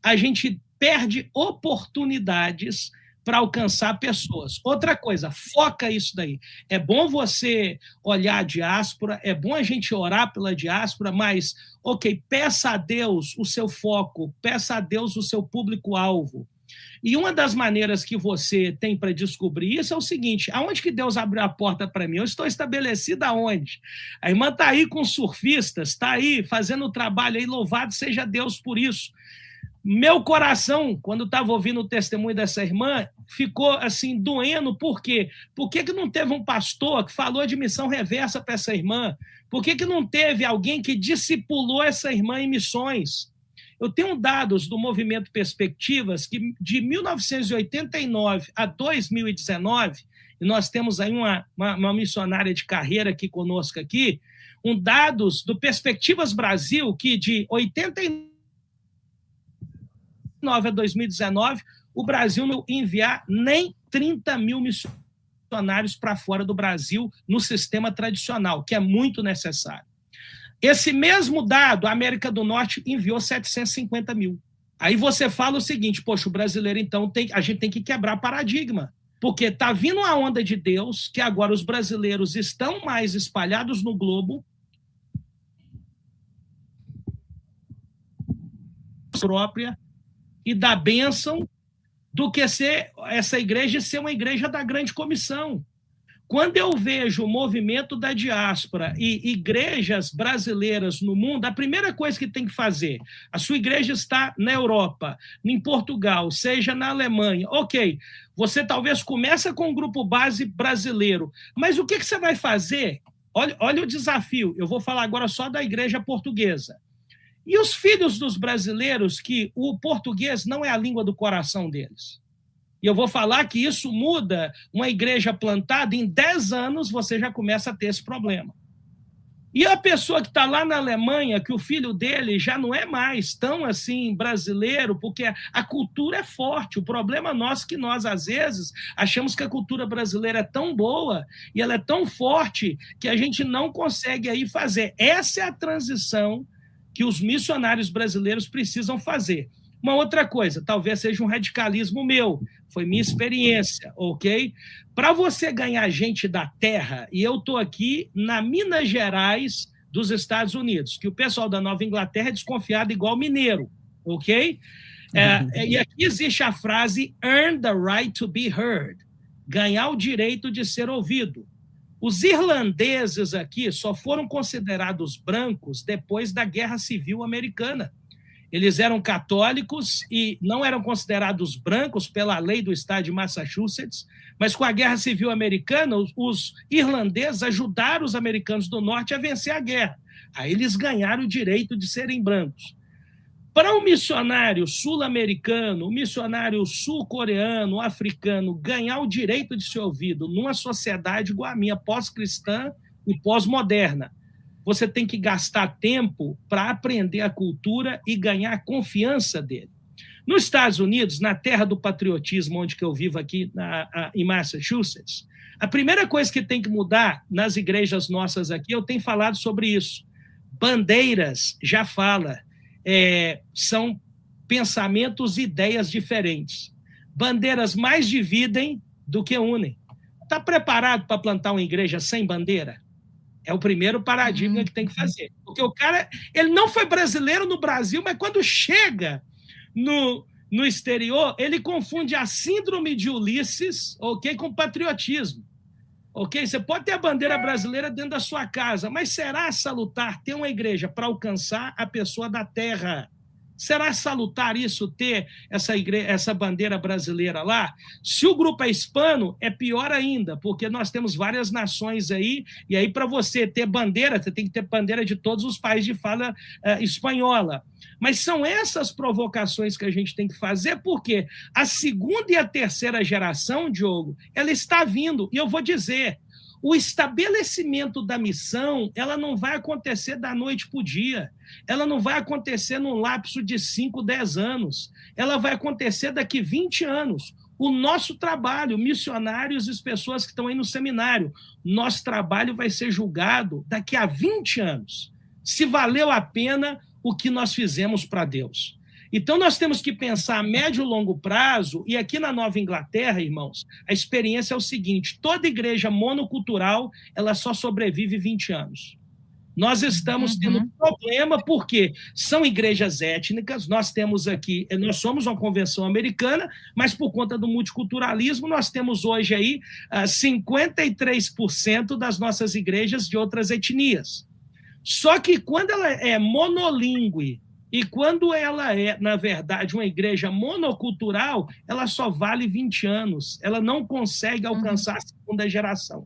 a gente perde oportunidades para alcançar pessoas. Outra coisa, foca isso daí. É bom você olhar a diáspora, é bom a gente orar pela diáspora, mas, ok, peça a Deus o seu foco, peça a Deus o seu público-alvo. E uma das maneiras que você tem para descobrir isso é o seguinte: aonde que Deus abriu a porta para mim? Eu estou estabelecida aonde? A irmã está aí com surfistas, está aí fazendo o trabalho aí, louvado seja Deus por isso. Meu coração, quando estava ouvindo o testemunho dessa irmã, ficou assim, doendo. Por quê? Por que não teve um pastor que falou de missão reversa para essa irmã? Por que não teve alguém que discipulou essa irmã em missões? Eu tenho dados do Movimento Perspectivas que de 1989 a 2019, e nós temos aí uma missionária de carreira aqui conosco aqui, dados do Perspectivas Brasil, que de 89 a 2019, o Brasil não enviar nem 30 mil missionários para fora do Brasil no sistema tradicional, que é muito necessário. Esse mesmo dado, a América do Norte enviou 750 mil. Aí você fala o seguinte: poxa, o brasileiro, então, a gente tem que quebrar paradigma, porque está vindo a onda de Deus, que agora os brasileiros estão mais espalhados no globo, própria, e da bênção, do que ser essa igreja ser uma igreja da grande comissão. Quando eu vejo o movimento da diáspora e igrejas brasileiras no mundo, a primeira coisa que tem que fazer, a sua igreja está na Europa, em Portugal, seja na Alemanha, ok, você talvez começa com um grupo base brasileiro, mas o que você vai fazer? Olha o desafio, eu vou falar agora só da igreja portuguesa. E os filhos dos brasileiros, que o português não é a língua do coração deles. E eu vou falar que isso muda uma igreja plantada, em 10 anos você já começa a ter esse problema. E a pessoa que está lá na Alemanha, que o filho dele já não é mais tão assim brasileiro, porque a cultura é forte. O problema nosso é que nós, às vezes, achamos que a cultura brasileira é tão boa e ela é tão forte que a gente não consegue aí fazer. Essa é a transição que os missionários brasileiros precisam fazer. Uma outra coisa, talvez seja um radicalismo meu, foi minha experiência, ok? Para você ganhar gente da terra, e eu estou aqui na Minas Gerais dos Estados Unidos, que o pessoal da Nova Inglaterra é desconfiado igual mineiro, ok? E aqui existe a frase earn the right to be heard, ganhar o direito de ser ouvido. Os irlandeses aqui só foram considerados brancos depois da Guerra Civil Americana. Eles eram católicos e não eram considerados brancos pela lei do estado de Massachusetts, mas com a Guerra Civil Americana, os irlandeses ajudaram os americanos do Norte a vencer a guerra. Aí eles ganharam o direito de serem brancos. Para um missionário sul-americano, um missionário sul-coreano, africano, ganhar o direito de ser ouvido numa sociedade igual a minha, pós-cristã e pós-moderna, você tem que gastar tempo para aprender a cultura e ganhar a confiança dele. Nos Estados Unidos, na terra do patriotismo, onde que eu vivo aqui em Massachusetts, a primeira coisa que tem que mudar nas igrejas nossas aqui, eu tenho falado sobre isso. Bandeiras, já fala, são pensamentos e ideias diferentes. Bandeiras mais dividem do que unem. está preparado para plantar uma igreja sem bandeira? É o primeiro paradigma que tem que fazer. Porque o cara, ele não foi brasileiro no Brasil, mas quando chega no exterior, ele confunde a síndrome de Ulisses, ok, com patriotismo. Ok? Você pode ter a bandeira brasileira dentro da sua casa, mas será salutar ter uma igreja para alcançar a pessoa da terra? Será salutar isso, ter essa bandeira brasileira lá? Se o grupo é hispano, é pior ainda, porque nós temos várias nações aí, e aí para você ter bandeira, você tem que ter bandeira de todos os países de fala espanhola. Mas são essas provocações que a gente tem que fazer, porque a segunda e a terceira geração, Diogo, ela está vindo, e eu vou dizer, o estabelecimento da missão, ela não vai acontecer da noite para o dia, ela não vai acontecer num lapso de 5, 10 anos, ela vai acontecer daqui 20 anos. O nosso trabalho, missionários e as pessoas que estão aí no seminário, nosso trabalho vai ser julgado daqui a 20 anos, se valeu a pena o que nós fizemos para Deus. Então, nós temos que pensar a médio e longo prazo, e aqui na Nova Inglaterra, irmãos, a experiência é o seguinte, toda igreja monocultural, ela só sobrevive 20 anos. Nós estamos tendo problema porque são igrejas étnicas, nós temos aqui, nós somos uma convenção americana, mas por conta do multiculturalismo, nós temos hoje aí 53% das nossas igrejas de outras etnias. Só que quando ela é monolíngue, e quando ela é, na verdade, uma igreja monocultural, ela só vale 20 anos. Ela não consegue alcançar a segunda geração.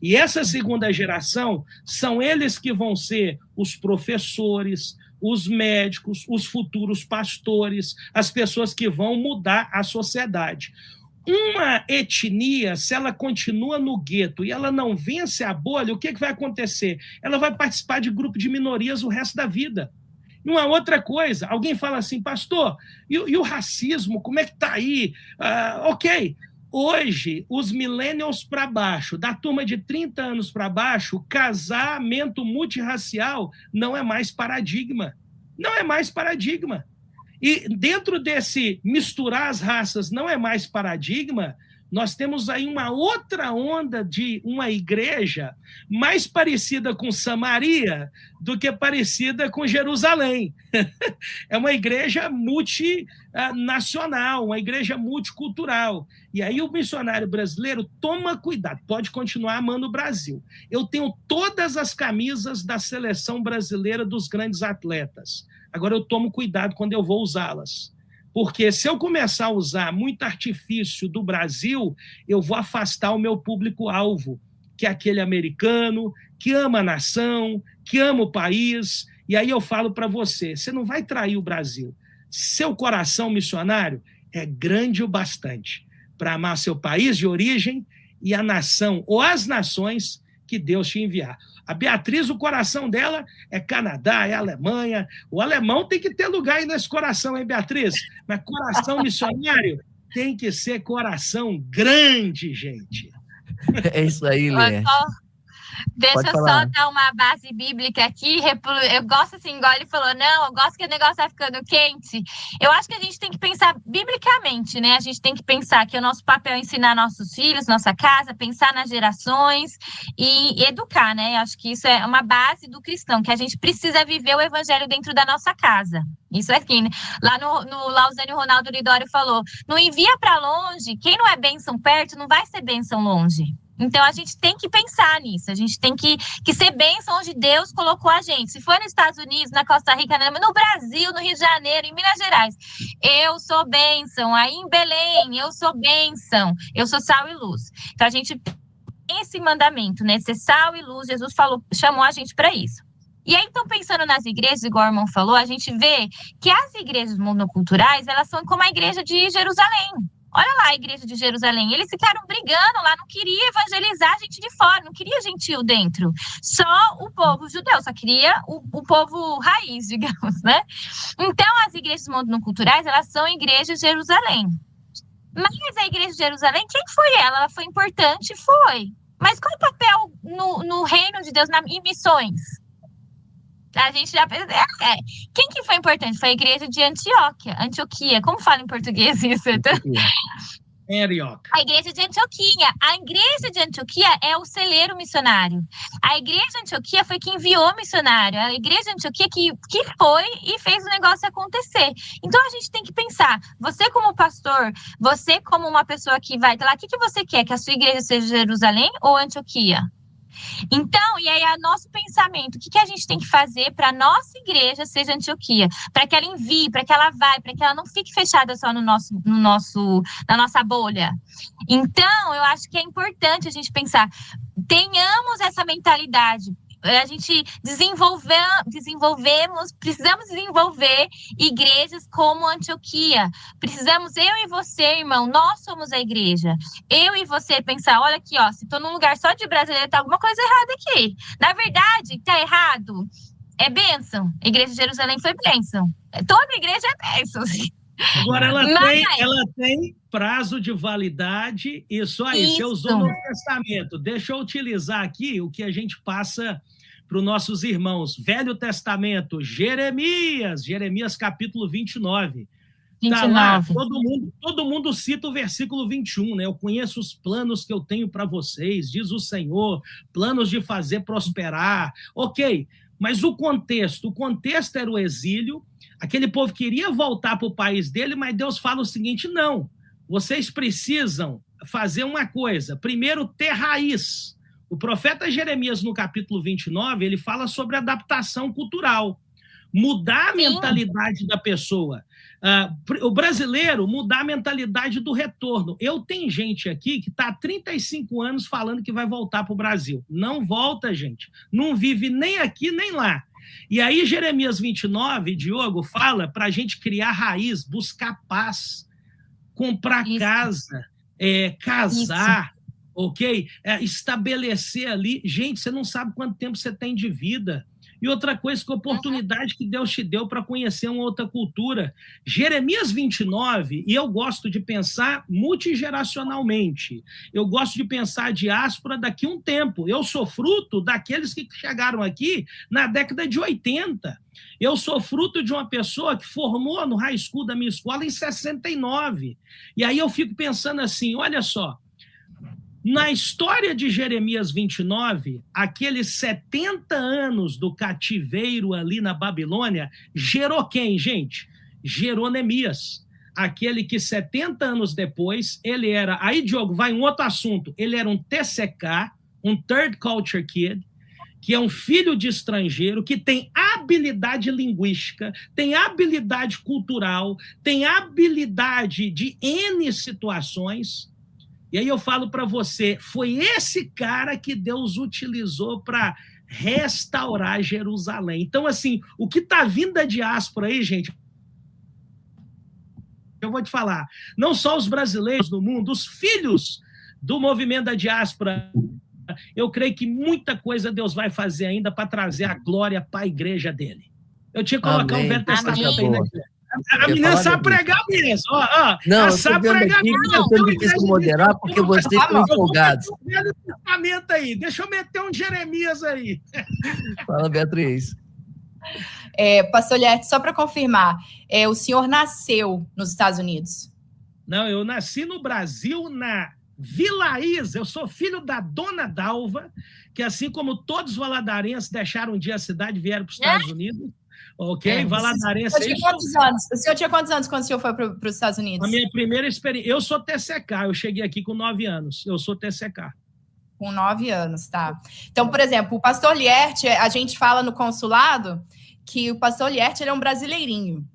E essa segunda geração são eles que vão ser os professores, os médicos, os futuros pastores, as pessoas que vão mudar a sociedade. Uma etnia, se ela continua no gueto e ela não vence a bolha, o que vai acontecer? Ela vai participar de grupo de minorias o resto da vida. E uma outra coisa, alguém fala assim, pastor, e o racismo, como é que está aí? Ok, hoje, os millennials para baixo, da turma de 30 anos para baixo, casamento multirracial não é mais paradigma. Não é mais paradigma. E dentro desse misturar as raças não é mais paradigma, nós temos aí uma outra onda de uma igreja mais parecida com Samaria do que parecida com Jerusalém. É uma igreja multinacional, uma igreja multicultural. E aí o missionário brasileiro toma cuidado, pode continuar amando o Brasil. Eu tenho todas as camisas da seleção brasileira dos grandes atletas. Agora eu tomo cuidado quando eu vou usá-las. Porque se eu começar a usar muito artifício do Brasil, eu vou afastar o meu público-alvo, que é aquele americano, que ama a nação, que ama o país. E aí eu falo para você, você não vai trair o Brasil. Seu coração missionário é grande o bastante para amar seu país de origem e a nação, ou as nações que Deus te enviar. A Beatriz, o coração dela é Canadá, é Alemanha. O alemão tem que ter lugar aí nesse coração, hein, Beatriz? Mas coração missionário tem que ser coração grande, gente. É isso aí, Lê. Deixa eu só dar uma base bíblica aqui. Eu gosto assim, igual ele falou, não, eu gosto que o negócio vai ficando quente. Eu acho que a gente tem que pensar biblicamente, né? A gente tem que pensar que o nosso papel é ensinar nossos filhos, nossa casa, pensar nas gerações e educar, né? Eu acho que isso é uma base do cristão, que a gente precisa viver o evangelho dentro da nossa casa. Isso aqui, né? Lá no Lausanne, o Ronaldo Lidório falou, não envia para longe, quem não é bênção perto não vai ser bênção longe. Então, a gente tem que pensar nisso, a gente tem que ser bênção onde Deus colocou a gente. Se for nos Estados Unidos, na Costa Rica, no Brasil, no Rio de Janeiro, em Minas Gerais, eu sou bênção. Aí em Belém, eu sou bênção, eu sou sal e luz. Então, a gente tem esse mandamento, né? Ser sal e luz, Jesus chamou a gente para isso. E aí, então, pensando nas igrejas, igual o irmão falou, a gente vê que as igrejas monoculturais, elas são como a igreja de Jerusalém. Olha lá a igreja de Jerusalém, eles ficaram brigando lá, não queria evangelizar a gente de fora, não queria gentil dentro, só o povo judeu, só queria o povo raiz, digamos, né? Então, as igrejas monoculturais, elas são igrejas de Jerusalém. Mas a igreja de Jerusalém, quem foi ela? Ela foi importante? Foi. Mas qual o papel no reino de Deus, em missões? A gente já pensa, quem que foi importante? Foi a igreja de Antioquia, como fala em português isso? Antioch. A igreja de Antioquia. A igreja de Antioquia é o celeiro missionário. A igreja de Antioquia foi quem enviou missionário. A igreja de Antioquia que foi e fez o negócio acontecer. Então a gente tem que pensar, você como pastor, você como uma pessoa que vai lá, o que você quer? Que a sua igreja seja Jerusalém ou Antioquia? Então, e aí é nosso pensamento, o que a gente tem que fazer para a nossa igreja seja Antioquia? Para que ela envie, para que ela vá, para que ela não fique fechada só na nossa bolha. Então, eu acho que é importante a gente pensar, tenhamos essa mentalidade. A gente precisamos desenvolver igrejas como Antioquia. Precisamos, eu e você, irmão, nós somos a igreja. Eu e você pensar, olha aqui, ó, se estou num lugar só de brasileiro, tá alguma coisa errada aqui. Na verdade, tá errado, é bênção. A igreja de Jerusalém foi bênção. Toda igreja é bênção. Agora, ela tem prazo de validade, isso aí. Você usou no Testamento. Deixa eu utilizar aqui o que a gente passa para os nossos irmãos. Velho Testamento, Jeremias capítulo 29. Tá lá, todo mundo cita o versículo 21, né? Eu conheço os planos que eu tenho para vocês, diz o Senhor, planos de fazer prosperar. Ok, mas o contexto era o exílio. Aquele povo queria voltar para o país dele, mas Deus fala o seguinte, não, vocês precisam fazer uma coisa, primeiro ter raiz. O profeta Jeremias, no capítulo 29, ele fala sobre adaptação cultural, mudar a mentalidade da pessoa. O brasileiro mudar a mentalidade do retorno. Tenho gente aqui que está há 35 anos falando que vai voltar para o Brasil. Não volta, gente. Não vive nem aqui, nem lá. E aí, Jeremias 29, Diogo, fala para a gente criar raiz, buscar paz, comprar casa, casar, ok? Estabelecer ali. Gente, você não sabe quanto tempo você tem de vida. E outra coisa, que oportunidade que Deus te deu para conhecer uma outra cultura. Jeremias 29, e eu gosto de pensar multigeracionalmente. Eu gosto de pensar a diáspora daqui a um tempo. Eu sou fruto daqueles que chegaram aqui na década de 80. Eu sou fruto de uma pessoa que formou no high school da minha escola em 69. E aí eu fico pensando assim, olha só, na história de Jeremias 29, aqueles 70 anos do cativeiro ali na Babilônia, gerou quem, gente? Gerou Neemias. Aquele que 70 anos depois, ele era... Aí, Diogo, vai um outro assunto. Ele era um TCK, um Third Culture Kid, que é um filho de estrangeiro, que tem habilidade linguística, tem habilidade cultural, tem habilidade de N situações. E aí eu falo para você, foi esse cara que Deus utilizou para restaurar Jerusalém. Então, assim, o que está vindo da diáspora aí, gente, eu vou te falar, não só os brasileiros do mundo, os filhos do movimento da diáspora, eu creio que muita coisa Deus vai fazer ainda para trazer a glória para a igreja dele. Eu tinha que colocar o Velho Testamento aí, né? A menina sabe pregar mesmo. Não, eu sabe pregar mesmo. Eu estou difícil moderar porque vocês estão empolgados. Aí. Deixa eu meter um Jeremias aí. Fala, Beatriz. Pastor Lierte, só para confirmar, o senhor nasceu nos Estados Unidos? Não, eu nasci no Brasil, na Vila Isa. Eu sou filho da Dona Dalva, que assim como todos os valadarenses deixaram um dia a cidade e vieram para os Estados Unidos. Ok, valadarense. O senhor tinha quantos anos quando o senhor foi para os Estados Unidos? A minha primeira experiência... Eu sou TCK, eu cheguei aqui com 9 anos. Eu sou TCK. Com 9 anos, tá. Então, por exemplo, o pastor Lierte, a gente fala no consulado que o pastor Lierte, ele é um brasileirinho.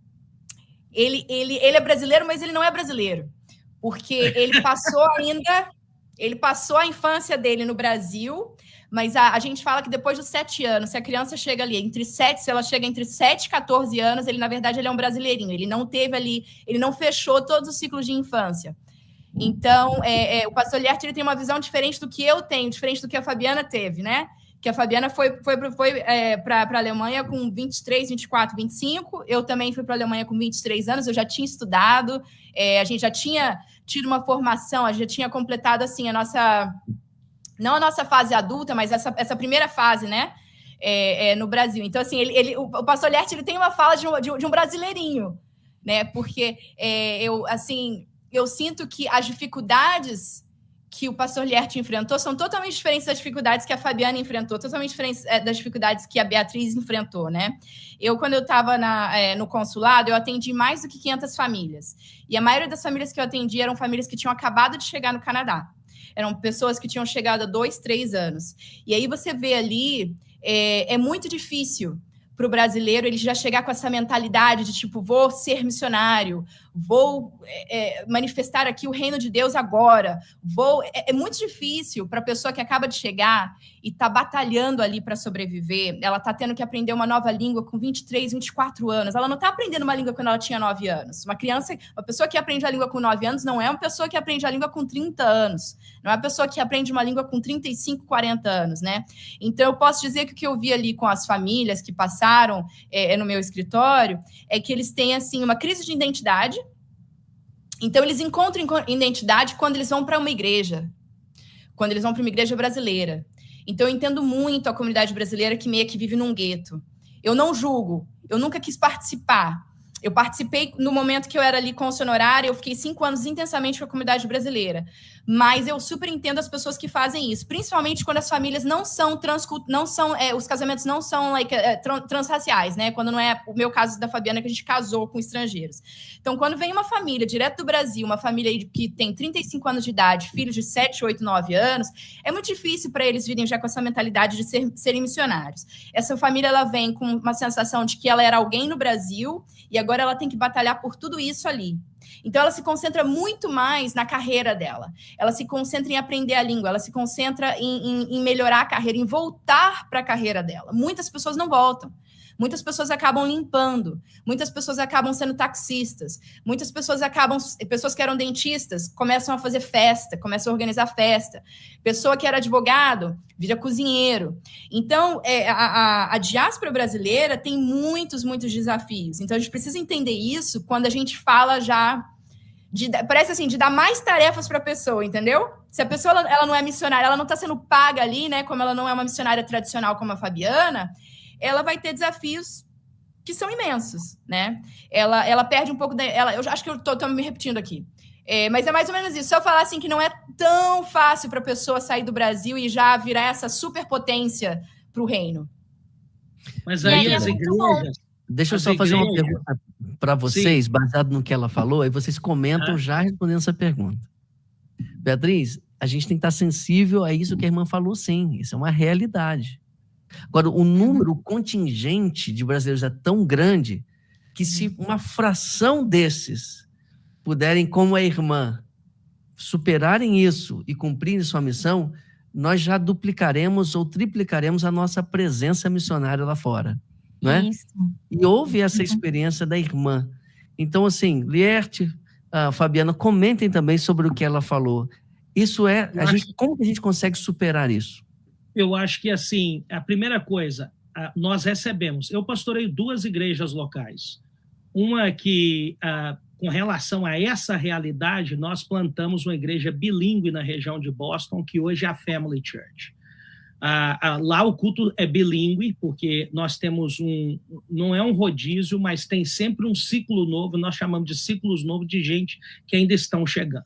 Ele é brasileiro, mas ele não é brasileiro. Porque ele passou a infância dele no Brasil... Mas a gente fala que depois dos 7 anos, se a criança chega ali se ela chega entre 7 e 14 anos, na verdade, ele é um brasileirinho. Ele não teve ali, ele não fechou todos os ciclos de infância. Então, o pastor Lierte, ele tem uma visão diferente do que eu tenho, diferente do que a Fabiana teve, né? Que a Fabiana foi para a Alemanha com 23, 24, 25. Eu também fui para a Alemanha com 23 anos, eu já tinha estudado, a gente já tinha tido uma formação, a gente já tinha completado, assim, não a nossa fase adulta, mas essa primeira fase, né, no Brasil. Então, assim, o pastor Lierte, ele tem uma fala de um brasileirinho, né, porque eu sinto que as dificuldades que o pastor Lierte enfrentou são totalmente diferentes das dificuldades que a Fabiana enfrentou, totalmente diferentes das dificuldades que a Beatriz enfrentou, né? Quando eu estava no consulado, eu atendi mais do que 500 famílias. E a maioria das famílias que eu atendi eram famílias que tinham acabado de chegar no Canadá. Eram pessoas que tinham chegado há 2, 3 anos. E aí você vê ali, é muito difícil para o brasileiro ele já chegar com essa mentalidade de tipo, vou ser missionário, vou manifestar aqui o reino de Deus agora, é muito difícil para a pessoa que acaba de chegar e está batalhando ali para sobreviver, ela está tendo que aprender uma nova língua com 23, 24 anos, ela não está aprendendo uma língua quando ela tinha 9 anos, uma pessoa que aprende a língua com 9 anos não é uma pessoa que aprende a língua com 30 anos, não é uma pessoa que aprende uma língua com 35, 40 anos, né? Então eu posso dizer que o que eu vi ali com as famílias que passaram no meu escritório é que eles têm assim uma crise de identidade. Então, eles encontram identidade quando eles vão para uma igreja, quando eles vão para uma igreja brasileira. Então, eu entendo muito a comunidade brasileira que meio que vive num gueto. Eu não julgo, eu nunca quis participar. Eu participei no momento que eu era ali cônsul honorário, eu fiquei 5 anos intensamente com a comunidade brasileira. Mas eu super entendo as pessoas que fazem isso, principalmente quando as famílias não são os casamentos não são transraciais, né? Quando não é o meu caso da Fabiana, que a gente casou com estrangeiros. Então, quando vem uma família direto do Brasil, uma família que tem 35 anos de idade, filhos de 7, 8, 9 anos, é muito difícil para eles virem já com essa mentalidade de serem missionários. Essa família, ela vem com uma sensação de que ela era alguém no Brasil e agora ela tem que batalhar por tudo isso ali. Então, ela se concentra muito mais na carreira dela. Ela se concentra em aprender a língua, ela se concentra em melhorar a carreira, em voltar para a carreira dela. Muitas pessoas não voltam. Muitas pessoas acabam limpando, muitas pessoas acabam sendo taxistas, muitas pessoas pessoas que eram dentistas começam a fazer festa, começam a organizar festa. Pessoa que era advogado vira cozinheiro. Então, a diáspora brasileira tem muitos, muitos desafios. Então, a gente precisa entender isso quando a gente fala já parece assim, de dar mais tarefas para a pessoa, entendeu? Se a pessoa ela não é missionária, ela não está sendo paga ali, né? Como ela não é uma missionária tradicional como a Fabiana, ela vai ter desafios que são imensos, né? Ela perde um pouco eu acho que eu estou me repetindo aqui. Mas é mais ou menos isso. Se eu falar assim que não é tão fácil para a pessoa sair do Brasil e já virar essa superpotência para o reino. Mas aí as igrejas... Deixa eu só fazer uma pergunta para vocês, sim, baseado no que ela falou, e vocês comentam já respondendo essa pergunta. Beatriz, a gente tem que estar sensível a isso que a irmã falou, sim. Isso é uma realidade. Agora, o número contingente de brasileiros é tão grande que se uma fração desses puderem, como a irmã, superarem isso e cumprirem sua missão, nós já duplicaremos ou triplicaremos a nossa presença missionária lá fora. Não é? Isso. E houve essa experiência da irmã. Então, assim, Lierte, Fabiana, comentem também sobre o que ela falou. Isso como que a gente consegue superar isso? Eu acho que, assim, a primeira coisa, nós recebemos... Eu pastorei 2 igrejas locais. Uma que, com relação a essa realidade, nós plantamos uma igreja bilíngue na região de Boston, que hoje é a Family Church. Lá o culto é bilíngue, porque nós temos não é um rodízio, mas tem sempre um ciclo novo, nós chamamos de ciclos novos de gente que ainda estão chegando.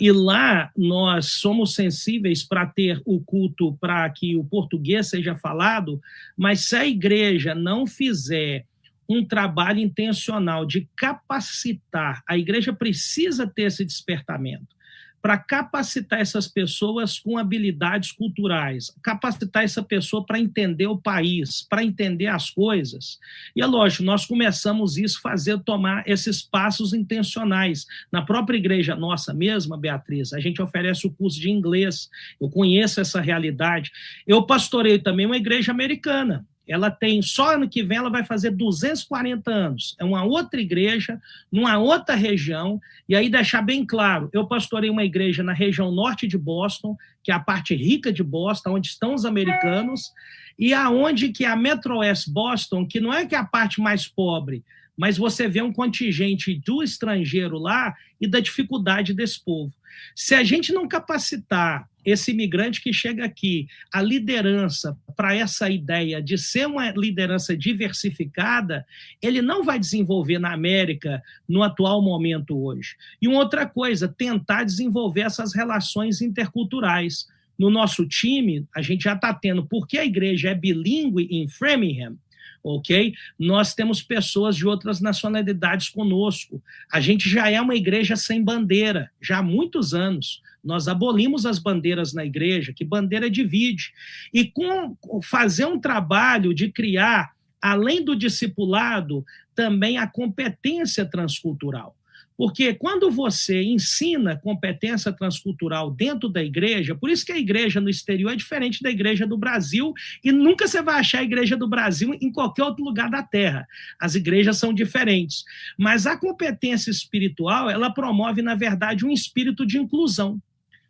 E lá nós somos sensíveis para ter o culto para que o português seja falado, mas se a igreja não fizer um trabalho intencional de capacitar, a igreja precisa ter esse despertamento, para capacitar essas pessoas com habilidades culturais, capacitar essa pessoa para entender o país, para entender as coisas. E é lógico, nós começamos isso, tomar esses passos intencionais. Na própria igreja nossa mesma, Beatriz, a gente oferece o curso de inglês, eu conheço essa realidade. Eu pastorei também uma igreja americana. Ela tem, só ano que vem, ela vai fazer 240 anos. É uma outra igreja, numa outra região, e aí deixar bem claro, eu pastorei uma igreja na região norte de Boston, que é a parte rica de Boston, onde estão os americanos, e aonde que é a Metro West Boston, que não é que é a parte mais pobre, mas você vê um contingente do estrangeiro lá e da dificuldade desse povo. Se a gente não capacitar esse imigrante que chega aqui, a liderança para essa ideia de ser uma liderança diversificada, ele não vai desenvolver na América no atual momento hoje. E uma outra coisa, tentar desenvolver essas relações interculturais. No nosso time, a gente já está tendo, porque a igreja é bilíngue em Framingham, ok? Nós temos pessoas de outras nacionalidades conosco. A gente já é uma igreja sem bandeira, já há muitos anos. Nós abolimos as bandeiras na igreja, que bandeira divide. E com fazer um trabalho de criar, além do discipulado, também a competência transcultural. Porque quando você ensina competência transcultural dentro da igreja, por isso que a igreja no exterior é diferente da igreja do Brasil, e nunca você vai achar a igreja do Brasil em qualquer outro lugar da terra. As igrejas são diferentes. Mas a competência espiritual, ela promove, na verdade, um espírito de inclusão.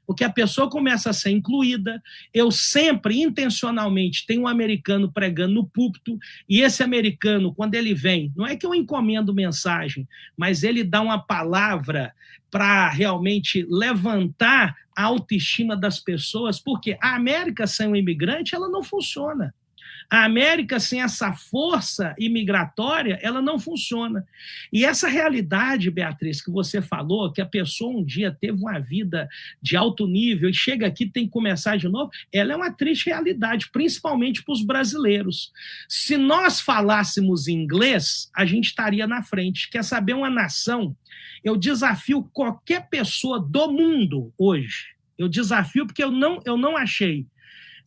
Porque a pessoa começa a ser incluída. Eu sempre, intencionalmente, tenho um americano pregando no púlpito, e esse americano, quando ele vem, não é que eu encomendo mensagem, mas ele dá uma palavra para realmente levantar a autoestima das pessoas, porque a América sem um imigrante, ela não funciona. A América, sem essa força imigratória, ela não funciona. E essa realidade, Beatriz, que você falou, que a pessoa um dia teve uma vida de alto nível e chega aqui tem que começar de novo, ela é uma triste realidade, principalmente para os brasileiros. Se nós falássemos inglês, a gente estaria na frente. Quer saber uma nação? Eu desafio qualquer pessoa do mundo hoje. Eu desafio porque eu não achei.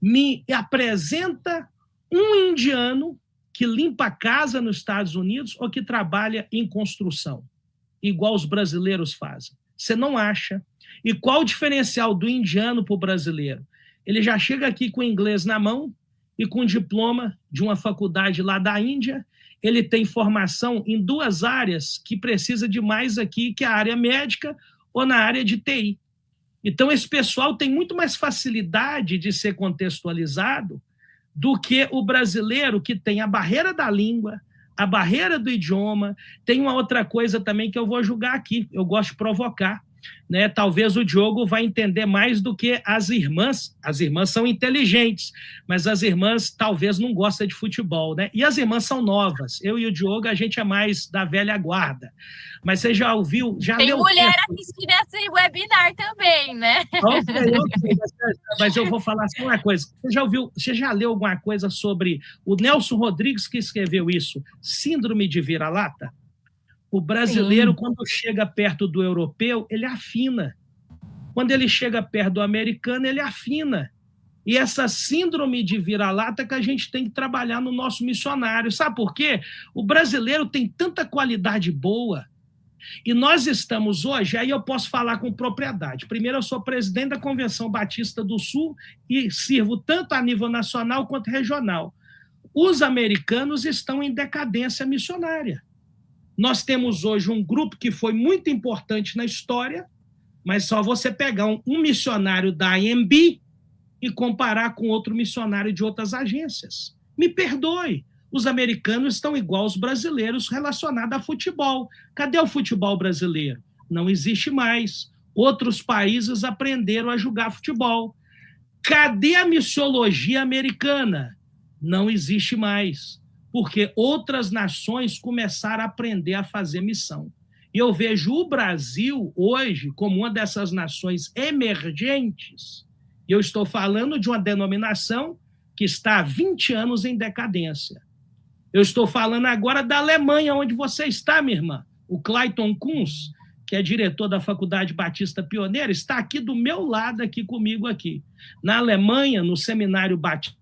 Me apresenta um indiano que limpa a casa nos Estados Unidos ou que trabalha em construção, igual os brasileiros fazem. Você não acha. E qual o diferencial do indiano para o brasileiro? Ele já chega aqui com inglês na mão e com diploma de uma faculdade lá da Índia. Ele tem formação em duas áreas que precisa de mais aqui, que é a área médica ou na área de TI. Então, esse pessoal tem muito mais facilidade de ser contextualizado do que o brasileiro, que tem a barreira da língua, a barreira do idioma. Tem uma outra coisa também que eu vou julgar aqui, eu gosto de provocar, né? Talvez o Diogo vai entender mais do que as irmãs. As irmãs são inteligentes, mas as irmãs talvez não gostem de futebol, né? E as irmãs são novas. Eu e o Diogo, a gente é mais da velha guarda. Mas você já ouviu? Já tem leu mulher assistindo esse webinar também, né? Ok, mas eu vou falar assim uma coisa. Você já leu alguma coisa sobre o Nelson Rodrigues, que escreveu isso? Síndrome de vira-lata? O brasileiro, quando chega perto do europeu, ele afina. Quando ele chega perto do americano, ele afina. E essa síndrome de vira-lata que a gente tem que trabalhar no nosso missionário. Sabe por quê? O brasileiro tem tanta qualidade boa. E nós estamos hoje, aí eu posso falar com propriedade. Primeiro, eu sou presidente da Convenção Batista do Sul e sirvo tanto a nível nacional quanto regional. Os americanos estão em decadência missionária. Nós temos hoje um grupo que foi muito importante na história, mas só você pegar um missionário da IMB e comparar com outro missionário de outras agências. Me perdoe, os americanos estão igual aos brasileiros relacionados a futebol. Cadê o futebol brasileiro? Não existe mais. Outros países aprenderam a jogar futebol. Cadê a missiologia americana? Não existe mais. Porque outras nações começaram a aprender a fazer missão. E eu vejo o Brasil hoje como uma dessas nações emergentes. E eu estou falando de uma denominação que está há 20 anos em decadência. Eu estou falando agora da Alemanha, onde você está, minha irmã. O Clayton Kunz, que é diretor da Faculdade Batista Pioneira, está aqui do meu lado, aqui comigo aqui. Na Alemanha, no Seminário Batista,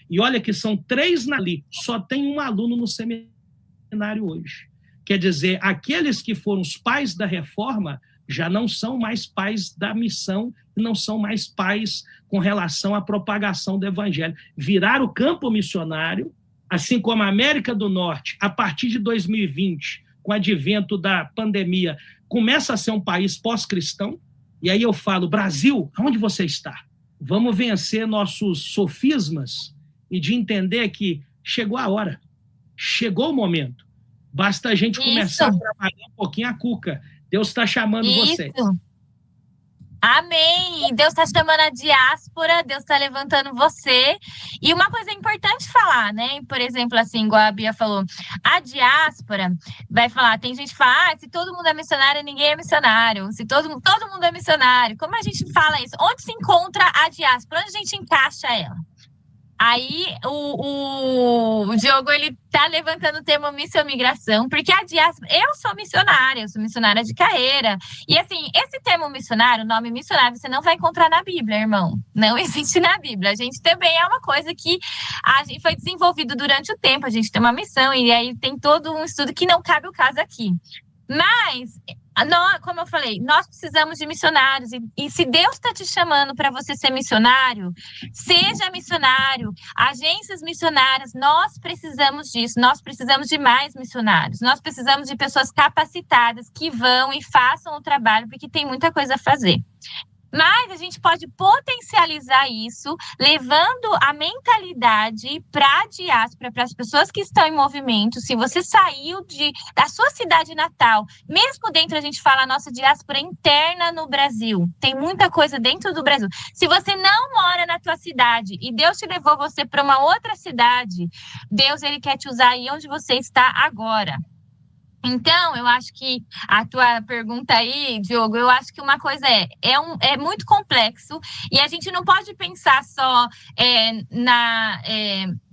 e olha que são 3 ali, só tem um aluno no seminário hoje. Quer dizer, aqueles que foram os pais da reforma já não são mais pais da missão, não são mais pais com relação à propagação do evangelho. Viraram o campo missionário, assim como a América do Norte, a partir de 2020, com o advento da pandemia, começa a ser um país pós-cristão. E aí eu falo, Brasil, onde você está? Vamos vencer nossos sofismas e de entender que chegou a hora, chegou o momento. Basta a gente começar a trabalhar um pouquinho a cuca. Deus está chamando você. Amém! Deus está chamando a diáspora, Deus está levantando você. E uma coisa importante falar, né? Por exemplo, assim, igual a Bia falou, a diáspora vai falar, tem gente que fala, se todo mundo é missionário, ninguém é missionário. Se todo mundo é missionário. Como a gente fala isso? Onde se encontra a diáspora? Onde a gente encaixa ela? Aí o Diogo, ele tá levantando o tema missão-migração, porque a diáspora, eu sou missionária de carreira, e assim, esse termo missionário, o nome missionário, você não vai encontrar na Bíblia, irmão, não existe na Bíblia, a gente também é uma coisa que a gente foi desenvolvido durante o tempo, a gente tem uma missão, e aí tem todo um estudo que não cabe o caso aqui, mas... como eu falei, nós precisamos de missionários, e se Deus está te chamando para você ser missionário, seja missionário, agências missionárias, nós precisamos disso, nós precisamos de mais missionários, nós precisamos de pessoas capacitadas que vão e façam o trabalho, porque tem muita coisa a fazer. Mas a gente pode potencializar isso, levando a mentalidade para a diáspora, para as pessoas que estão em movimento. Se você saiu da sua cidade natal, mesmo dentro, a gente fala a nossa diáspora interna no Brasil, tem muita coisa dentro do Brasil. Se você não mora na tua cidade e Deus te levou você para uma outra cidade, Deus, ele quer te usar aí onde você está agora. Então, eu acho que a tua pergunta aí, Diogo, eu acho que uma coisa é muito complexo, e a gente não pode pensar só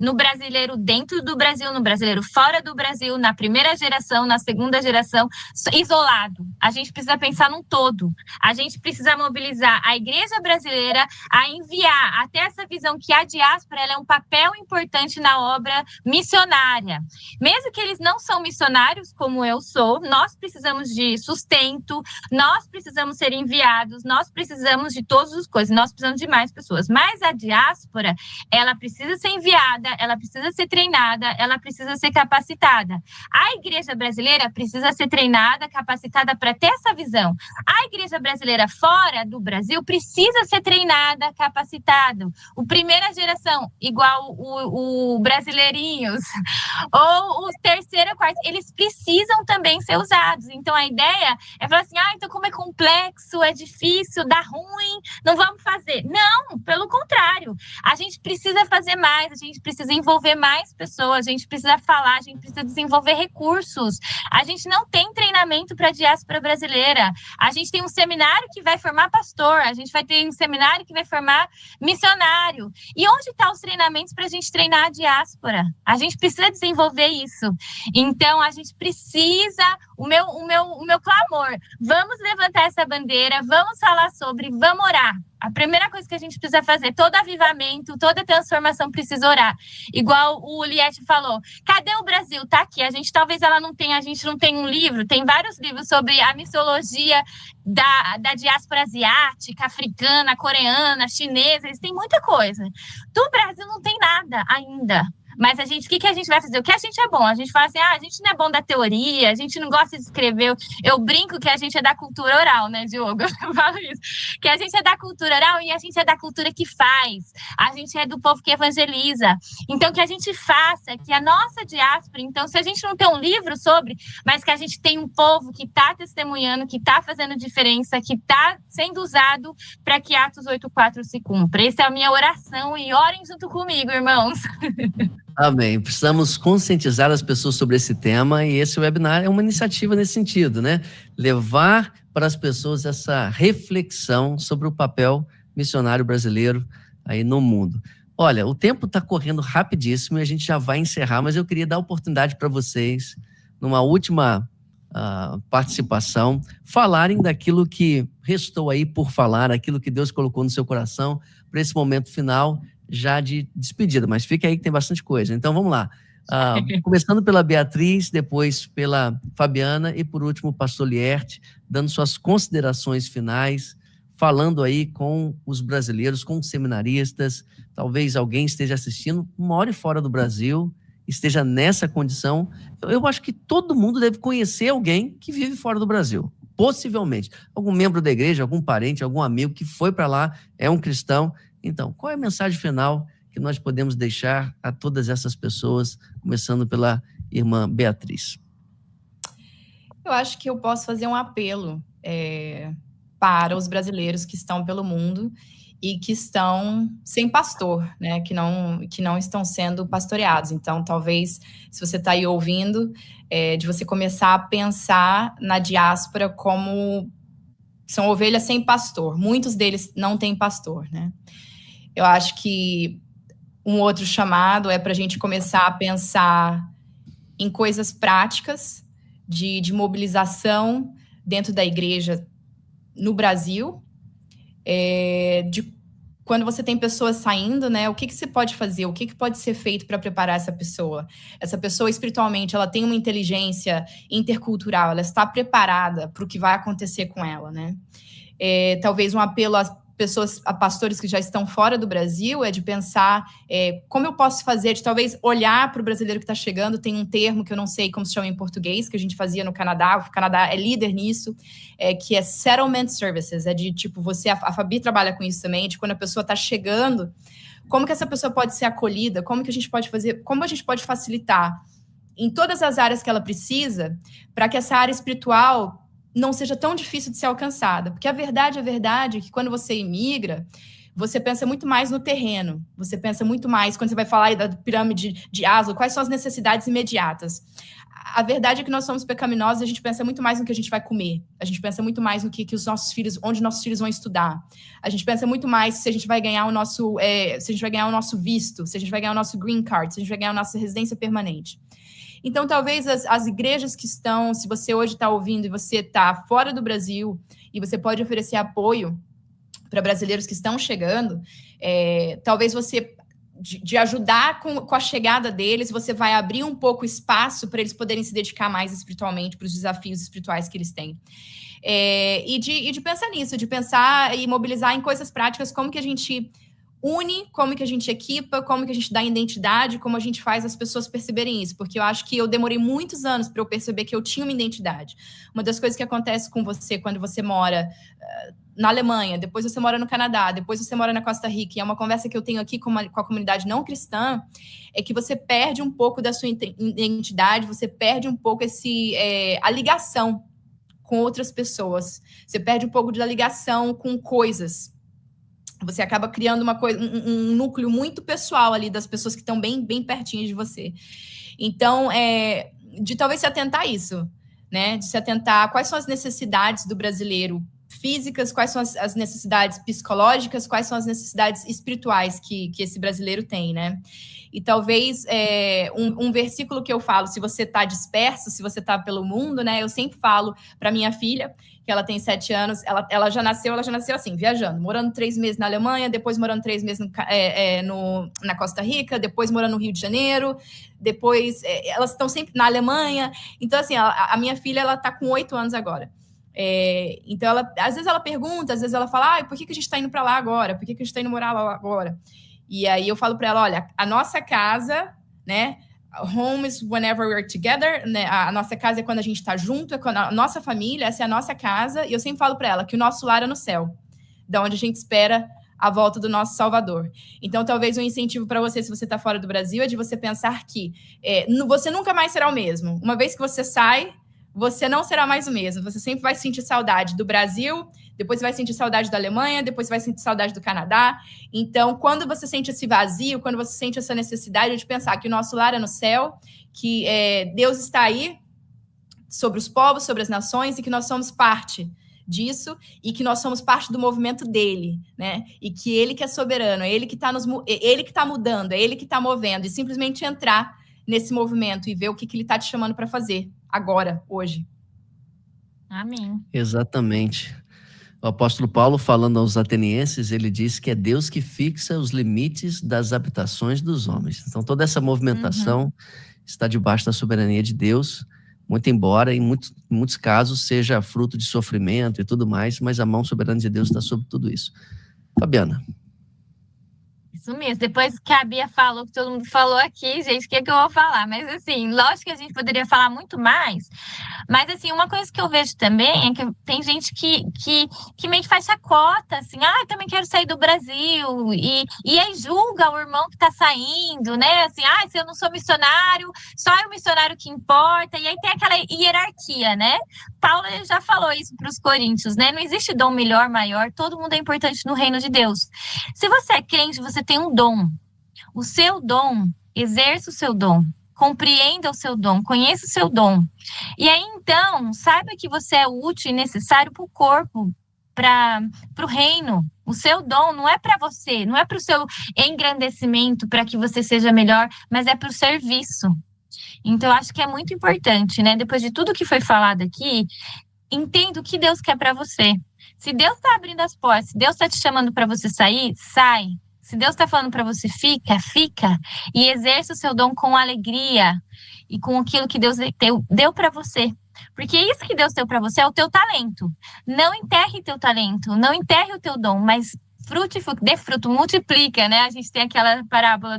no brasileiro dentro do Brasil, no brasileiro fora do Brasil, na primeira geração, na segunda geração, isolado. A gente precisa pensar num todo. A gente precisa mobilizar a igreja brasileira a enviar até essa visão que a diáspora ela é um papel importante na obra missionária. Mesmo que eles não são missionários, como eu sou, nós precisamos de sustento, nós precisamos ser enviados, nós precisamos de todas as coisas, nós precisamos de mais pessoas. Mas a diáspora, ela precisa ser enviada, ela precisa ser treinada, ela precisa ser capacitada. A igreja brasileira precisa ser treinada, capacitada para ter essa visão. A igreja brasileira fora do Brasil precisa ser treinada, capacitada. O primeira geração, igual o brasileirinhos, ou o terceiro, quarto, eles precisam também ser usados. Então, a ideia é falar assim, então como é complexo, é difícil, dá ruim, não vamos fazer. Não, pelo contrário. A gente precisa fazer mais, a gente precisa envolver mais pessoas, a gente precisa falar, a gente precisa desenvolver recursos. A gente não tem treinamento para a diáspora brasileira. A gente tem um seminário que vai formar pastor, a gente vai ter um seminário que vai formar missionário. E onde estão os treinamentos para a gente treinar a diáspora? A gente precisa desenvolver isso. Então, a gente precisa, o meu clamor, vamos levantar essa bandeira, vamos falar sobre, vamos orar. A primeira coisa que a gente precisa fazer, todo avivamento, toda transformação precisa orar. Igual o Liette falou, cadê o Brasil? Tá aqui, a gente não tem um livro, tem vários livros sobre a missiologia da diáspora asiática, africana, coreana, chinesa, eles têm muita coisa. Do Brasil não tem nada ainda. Mas o que a gente vai fazer? O que a gente é bom? A gente fala assim, a gente não é bom da teoria, a gente não gosta de escrever. Eu brinco que a gente é da cultura oral, né, Diogo? Eu falo isso. Que a gente é da cultura oral e a gente é da cultura que faz. A gente é do povo que evangeliza. Então, que a gente faça, que a nossa diáspora... Então, se a gente não tem um livro sobre, mas que a gente tem um povo que está testemunhando, que está fazendo diferença, que está sendo usado para que Atos 8:4 se cumpra. Essa é a minha oração e orem junto comigo, irmãos. Amém. Precisamos conscientizar as pessoas sobre esse tema, e esse webinar é uma iniciativa nesse sentido, né? Levar para as pessoas essa reflexão sobre o papel missionário brasileiro aí no mundo. Olha, o tempo está correndo rapidíssimo e a gente já vai encerrar, mas eu queria dar oportunidade para vocês, numa última participação, falarem daquilo que restou aí por falar, aquilo que Deus colocou no seu coração para esse momento final, já de despedida, mas fica aí que tem bastante coisa. Então, vamos lá. Começando pela Beatriz, depois pela Fabiana e, por último, o pastor Lierte, dando suas considerações finais, falando aí com os brasileiros, com os seminaristas. Talvez alguém esteja assistindo, more fora do Brasil, esteja nessa condição. Eu acho que todo mundo deve conhecer alguém que vive fora do Brasil, possivelmente. Algum membro da igreja, algum parente, algum amigo que foi para lá, é um cristão. Então, qual é a mensagem final que nós podemos deixar a todas essas pessoas, começando pela irmã Beatriz? Eu acho que eu posso fazer um apelo para os brasileiros que estão pelo mundo e que estão sem pastor, né? Que não estão sendo pastoreados. Então, talvez, se você está aí ouvindo, de você começar a pensar na diáspora como são ovelhas sem pastor. Muitos deles não têm pastor, né? Eu acho que um outro chamado é para a gente começar a pensar em coisas práticas de mobilização dentro da igreja no Brasil, de quando você tem pessoas saindo, né, o que você pode fazer, o que pode ser feito para preparar essa pessoa? Essa pessoa, espiritualmente, ela tem uma inteligência intercultural, ela está preparada para o que vai acontecer com ela, né? Talvez um apelo a pastores que já estão fora do Brasil, é de pensar como eu posso fazer, de talvez olhar para o brasileiro que está chegando. Tem um termo que eu não sei como se chama em português, que a gente fazia no Canadá, o Canadá é líder nisso, que é Settlement Services, de tipo, a Fabi trabalha com isso também, de quando a pessoa está chegando, como que essa pessoa pode ser acolhida, como que a gente pode fazer, como a gente pode facilitar em todas as áreas que ela precisa, para que essa área espiritual não seja tão difícil de ser alcançada. Porque a verdade é que quando você imigra, você pensa muito mais no terreno. Você pensa muito mais, quando você vai falar aí da pirâmide de Maslow, quais são as necessidades imediatas. A verdade é que nós somos pecaminosos e a gente pensa muito mais no que a gente vai comer. A gente pensa muito mais no que os nossos filhos, onde nossos filhos vão estudar. A gente pensa muito mais se a gente vai ganhar o nosso, se a gente vai ganhar o nosso visto, se a gente vai ganhar o nosso green card, se a gente vai ganhar a nossa residência permanente. Então, talvez as igrejas que estão, se você hoje está ouvindo e você está fora do Brasil e você pode oferecer apoio para brasileiros que estão chegando, talvez você, de ajudar com a chegada deles, você vai abrir um pouco espaço para eles poderem se dedicar mais espiritualmente para os desafios espirituais que eles têm. E de pensar nisso, de pensar e mobilizar em coisas práticas, como que a gente une, como que a gente equipa, como que a gente dá identidade, como a gente faz as pessoas perceberem isso, porque eu acho que eu demorei muitos anos para eu perceber que eu tinha uma identidade. Uma das coisas que acontece com você quando você mora na Alemanha, depois você mora no Canadá, depois você mora na Costa Rica, e é uma conversa que eu tenho aqui com a comunidade não cristã, é que você perde um pouco da sua identidade, você perde um pouco a ligação com outras pessoas, você perde um pouco da ligação com coisas. Você acaba criando um núcleo muito pessoal ali das pessoas que estão bem, bem pertinho de você. Então, de talvez se atentar a isso, né? De se atentar a quais são as necessidades do brasileiro físicas, quais são as necessidades psicológicas, quais são as necessidades espirituais que esse brasileiro tem, né? E talvez um versículo que eu falo, se você está disperso, se você está pelo mundo, né? Eu sempre falo para minha filha, que ela tem 7 anos, ela já nasceu assim, viajando, morando 3 meses na Alemanha, depois morando 3 meses na Costa Rica, depois morando no Rio de Janeiro, depois elas estão sempre na Alemanha. Então, assim, a minha filha, ela está com 8 anos agora. Então, às vezes ela pergunta, às vezes ela fala, por que a gente está indo para lá agora? Por que a gente está indo morar lá agora? E aí eu falo para ela, olha, a nossa casa, né? Home is whenever we're together, né? A nossa casa é quando a gente está junto, a nossa família, essa é a nossa casa. E eu sempre falo para ela que o nosso lar é no céu, da onde a gente espera a volta do nosso Salvador. Então, talvez um incentivo para você, se você está fora do Brasil, é de você pensar que você nunca mais será o mesmo. Uma vez que você sai, você não será mais o mesmo. Você sempre vai sentir saudade do Brasil, depois vai sentir saudade da Alemanha, depois vai sentir saudade do Canadá. Então, quando você sente esse vazio, quando você sente essa necessidade de pensar que o nosso lar é no céu, que Deus está aí sobre os povos, sobre as nações, e que nós somos parte disso, e que nós somos parte do movimento dele, né? E que ele que é soberano, é ele que está mudando, é ele que está movendo, e simplesmente entrar nesse movimento e ver o que ele está te chamando para fazer agora, hoje. Amém. Exatamente. O apóstolo Paulo, falando aos atenienses, ele diz que é Deus que fixa os limites das habitações dos homens. Então, toda essa movimentação está debaixo da soberania de Deus, muito embora em muitos casos seja fruto de sofrimento e tudo mais, mas a mão soberana de Deus está sobre tudo isso. Fabiana. Isso mesmo. Depois que a Bia falou, que todo mundo falou aqui, gente, o que é que eu vou falar? Mas, assim, lógico que a gente poderia falar muito mais. Mas, assim, uma coisa que eu vejo também é que tem gente que meio que faz chacota, assim, eu também quero sair do Brasil. E aí julga o irmão que tá saindo, né? Assim, se eu não sou missionário, só é o missionário que importa. E aí tem aquela hierarquia, né? Paulo já falou isso para os coríntios, né? Não existe dom melhor, maior, todo mundo é importante no reino de Deus. Se você é crente, você tem um dom. O seu dom, exerça o seu dom. Compreenda o seu dom, conheça o seu dom. E aí, então, saiba que você é útil e necessário para o corpo, para o reino. O seu dom não é para você, não é para o seu engrandecimento, para que você seja melhor, mas é para o serviço. Então, eu acho que é muito importante, né? Depois de tudo que foi falado aqui, entenda o que Deus quer para você. Se Deus está abrindo as portas, se Deus está te chamando para você sair, sai. Se Deus está falando para você fica, fica. E exerça o seu dom com alegria e com aquilo que Deus deu para você. Porque isso que Deus deu para você é o teu talento. Não enterre teu talento, não enterre o teu dom, mas dê fruto, multiplica, né? A gente tem aquela parábola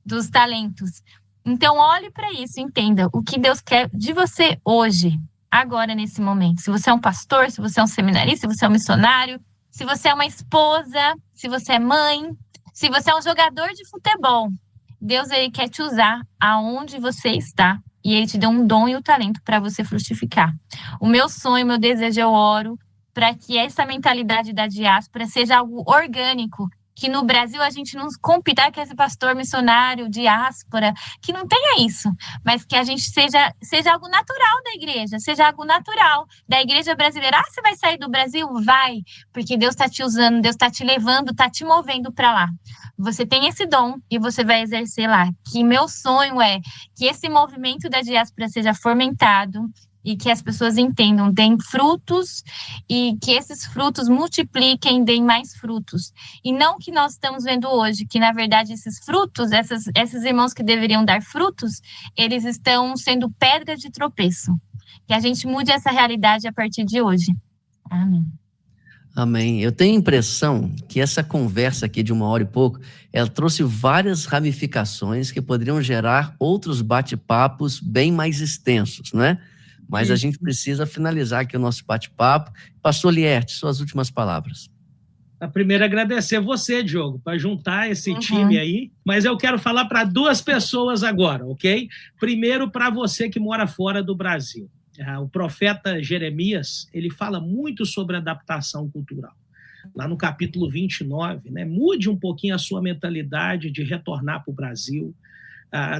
dos talentos. Então, olhe para isso, entenda o que Deus quer de você hoje, agora, nesse momento. Se você é um pastor, se você é um seminarista, se você é um missionário, se você é uma esposa, se você é mãe, se você é um jogador de futebol, Deus, ele quer te usar aonde você está e ele te deu um dom e o talento para você frutificar. O meu sonho, meu desejo, eu oro para que essa mentalidade da diáspora seja algo orgânico, que no Brasil a gente não compita com esse pastor missionário, diáspora, que não tenha isso, mas que a gente seja algo natural da igreja, seja algo natural da igreja brasileira. Você vai sair do Brasil? Vai, porque Deus está te usando, Deus está te levando, está te movendo para lá. Você tem esse dom e você vai exercer lá. Que meu sonho é que esse movimento da diáspora seja fomentado, e que as pessoas entendam, deem frutos e que esses frutos multipliquem, deem mais frutos. E não o que nós estamos vendo hoje, que na verdade esses frutos, esses irmãos que deveriam dar frutos, eles estão sendo pedra de tropeço. Que a gente mude essa realidade a partir de hoje. Amém. Amém. Eu tenho a impressão que essa conversa aqui de 1 hora e pouco, ela trouxe várias ramificações que poderiam gerar outros bate-papos bem mais extensos, não é? Mas a gente precisa finalizar aqui o nosso bate-papo. Pastor Lierte, suas últimas palavras. A primeira, agradecer você, Diogo, para juntar esse time aí. Mas eu quero falar para 2 pessoas agora, ok? Primeiro, para você que mora fora do Brasil. O profeta Jeremias, ele fala muito sobre adaptação cultural. Lá no capítulo 29, né? Mude um pouquinho a sua mentalidade de retornar para o Brasil.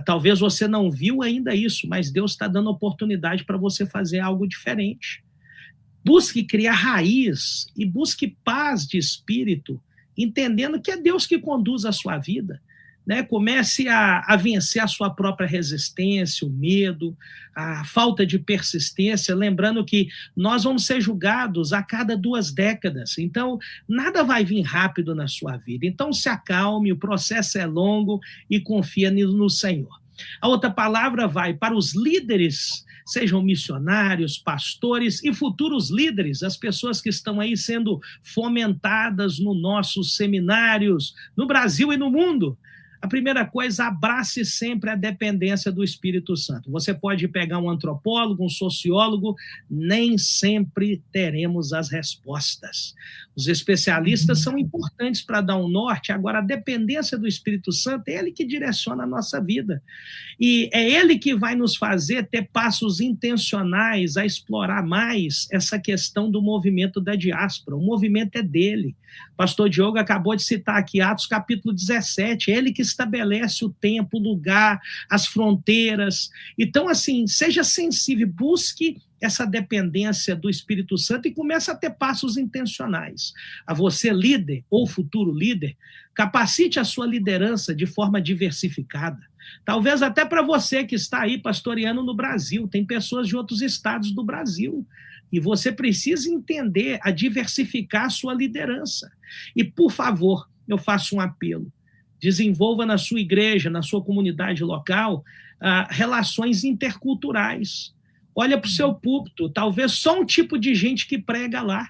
Talvez você não viu ainda isso, mas Deus está dando oportunidade para você fazer algo diferente. Busque criar raiz e busque paz de espírito, entendendo que é Deus que conduz a sua vida. Né? Comece a vencer a sua própria resistência, o medo, a falta de persistência, lembrando que nós vamos ser julgados a cada 2 décadas, então nada vai vir rápido na sua vida. Então se acalme, o processo é longo e confia no Senhor. A outra palavra vai para os líderes, sejam missionários, pastores e futuros líderes, as pessoas que estão aí sendo fomentadas nos nossos seminários, no Brasil e no mundo. A primeira coisa, abrace sempre a dependência do Espírito Santo. Você pode pegar um antropólogo, um sociólogo, nem sempre teremos as respostas. Os especialistas são importantes para dar um norte, agora a dependência do Espírito Santo é ele que direciona a nossa vida. E é ele que vai nos fazer ter passos intencionais a explorar mais essa questão do movimento da diáspora. O movimento é dele. Pastor Diogo acabou de citar aqui Atos capítulo 17, é ele que estabelece o tempo, o lugar, as fronteiras. Então, assim, seja sensível, busque essa dependência do Espírito Santo e comece a ter passos intencionais. A você, líder ou futuro líder, capacite a sua liderança de forma diversificada. Talvez até para você que está aí pastoreando no Brasil, tem pessoas de outros estados do Brasil, e você precisa entender a diversificar a sua liderança. E, por favor, eu faço um apelo, desenvolva na sua igreja, na sua comunidade local, relações interculturais. Olha para o seu púlpito, talvez só um tipo de gente que prega lá.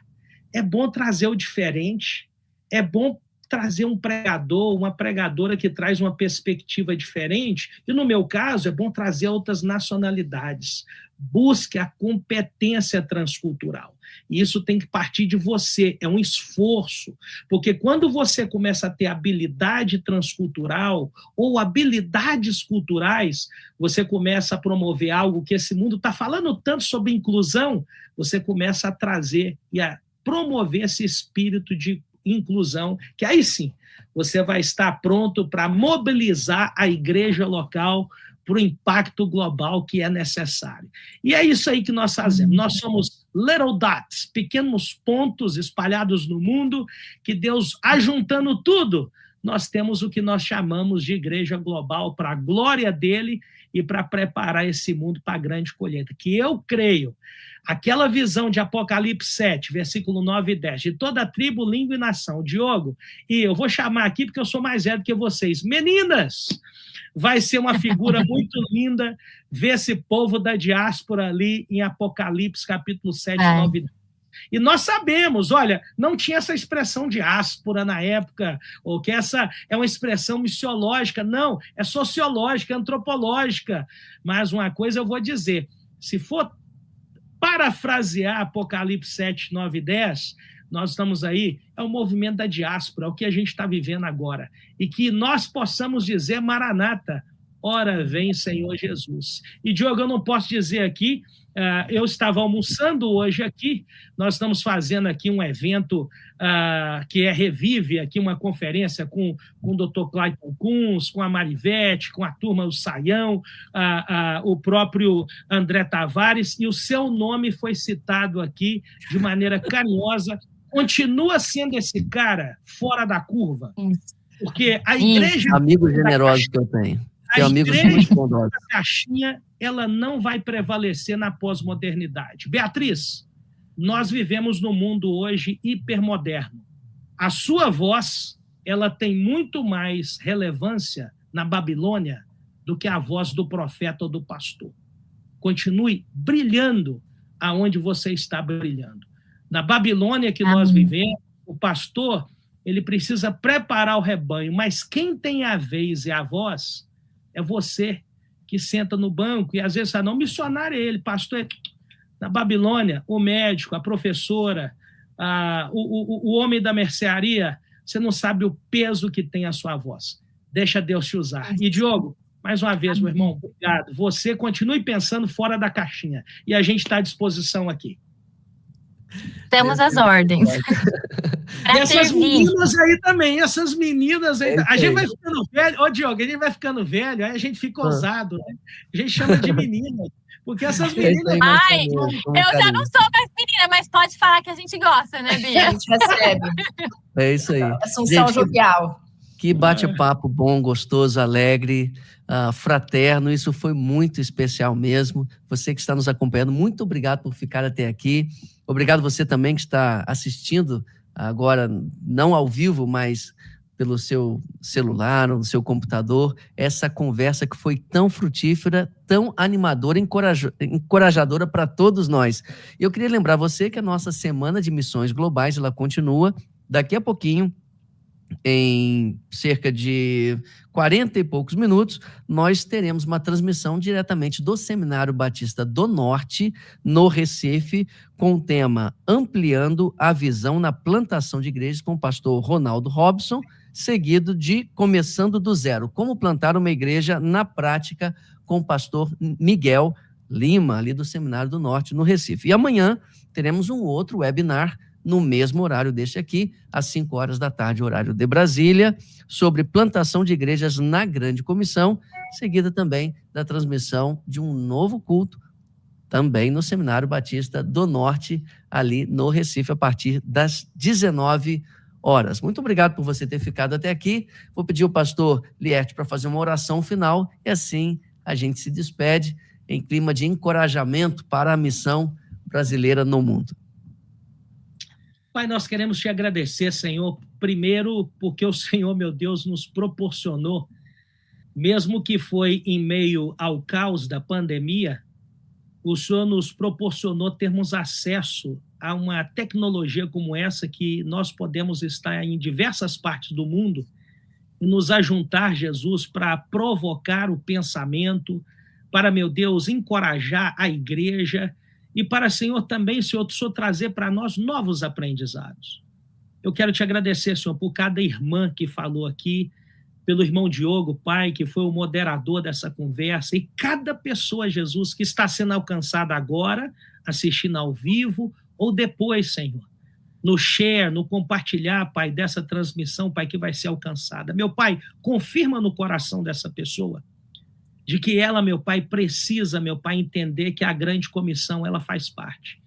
É bom trazer o diferente, é bom trazer um pregador, uma pregadora que traz uma perspectiva diferente, e no meu caso é bom trazer outras nacionalidades. Busque a competência transcultural. E isso tem que partir de você, é um esforço, porque quando você começa a ter habilidade transcultural ou habilidades culturais, você começa a promover algo que esse mundo está falando tanto sobre inclusão, você começa a trazer e a promover esse espírito de inclusão, que aí sim, você vai estar pronto para mobilizar a igreja local para o impacto global que é necessário. E é isso aí que nós fazemos. Nós somos little dots, pequenos pontos espalhados no mundo, que Deus, ajuntando tudo, nós temos o que nós chamamos de igreja global para a glória dele e para preparar esse mundo para a grande colheita. Que eu creio, aquela visão de Apocalipse 7, versículo 9 e 10, de toda tribo, língua e nação. Diogo, e eu vou chamar aqui porque eu sou mais velho que vocês. Meninas, vai ser uma figura muito linda ver esse povo da diáspora ali em Apocalipse, capítulo 7, 9 e 10. E nós sabemos, olha, não tinha essa expressão diáspora na época, ou que essa é uma expressão missiológica, não, é sociológica, antropológica. Mas uma coisa eu vou dizer, se for parafrasear Apocalipse 7, 9 e 10, nós estamos aí, é o movimento da diáspora, é o que a gente está vivendo agora. E que nós possamos dizer, Maranata, ora vem Senhor Jesus. E, Diogo, eu não posso dizer aqui, eu estava almoçando hoje aqui, nós estamos fazendo aqui um evento que é Revive, aqui uma conferência com o Dr. Clayton Kunz, com a Marivete, com a turma do Saião, o próprio André Tavares, e o seu nome foi citado aqui de maneira carinhosa. Continua sendo esse cara fora da curva, porque a igreja... Amigos generosos que eu tenho. A igreja da caixinha, ela não vai prevalecer na pós-modernidade. Beatriz, nós vivemos num mundo hoje hipermoderno. A sua voz, ela tem muito mais relevância na Babilônia do que a voz do profeta ou do pastor. Continue brilhando aonde você está brilhando. Na Babilônia que nós vivemos, o pastor, ele precisa preparar o rebanho, mas quem tem a vez e a voz é você que senta no banco e às vezes fala, não, missionário é ele, pastor. Na Babilônia, o médico, a professora, o homem da mercearia, você não sabe o peso que tem a sua voz. Deixa Deus te usar. E, Diogo, mais uma vez, meu irmão, obrigado. Você continue pensando fora da caixinha. E a gente está à disposição aqui. Temos as ordens. E essas meninas aí também, essas meninas aí. A gente vai ficando velho, ô Diogo, a gente vai ficando velho, aí a gente fica ousado, né? A gente chama de menina, porque essas meninas... Ai, eu já não sou mais menina, mas pode falar que a gente gosta, né, Bia? A gente recebe. É isso aí. Assunção jovial. Que bate-papo bom, gostoso, alegre, fraterno, isso foi muito especial mesmo. Você que está nos acompanhando, muito obrigado por ficar até aqui. Obrigado você também que está assistindo agora, não ao vivo, mas pelo seu celular ou no seu computador, essa conversa que foi tão frutífera, tão animadora, encorajadora para todos nós. Eu queria lembrar você que a nossa Semana de Missões Globais, ela continua daqui a pouquinho, em cerca de 40 e poucos minutos, nós teremos uma transmissão diretamente do Seminário Batista do Norte, no Recife, com o tema Ampliando a Visão na Plantação de Igrejas, com o pastor Ronaldo Robson, seguido de Começando do Zero, como plantar uma igreja na prática, com o pastor Miguel Lima, ali do Seminário do Norte, no Recife. E amanhã teremos um outro webinar no mesmo horário deste aqui, às 5 horas da tarde, horário de Brasília, sobre plantação de igrejas na Grande Comissão, seguida também da transmissão de um novo culto, também no Seminário Batista do Norte, ali no Recife, a partir das 19 horas. Muito obrigado por você ter ficado até aqui. Vou pedir ao pastor Lierte para fazer uma oração final, e assim a gente se despede em clima de encorajamento para a missão brasileira no mundo. Pai, nós queremos te agradecer, Senhor, primeiro porque o Senhor, meu Deus, nos proporcionou, mesmo que foi em meio ao caos da pandemia, o Senhor nos proporcionou termos acesso a uma tecnologia como essa, que nós podemos estar em diversas partes do mundo e nos ajuntar, Jesus, para provocar o pensamento, para, meu Deus, encorajar a igreja e para, Senhor, também, Senhor, o Senhor trazer para nós novos aprendizados. Eu quero te agradecer, Senhor, por cada irmã que falou aqui, pelo irmão Diogo, Pai, que foi o moderador dessa conversa, e cada pessoa, Jesus, que está sendo alcançada agora, assistindo ao vivo, ou depois, Senhor, no share, no compartilhar, Pai, dessa transmissão, Pai, que vai ser alcançada. Meu Pai, confirma no coração dessa pessoa de que ela, meu Pai, precisa, meu Pai, entender que a grande comissão, ela faz parte.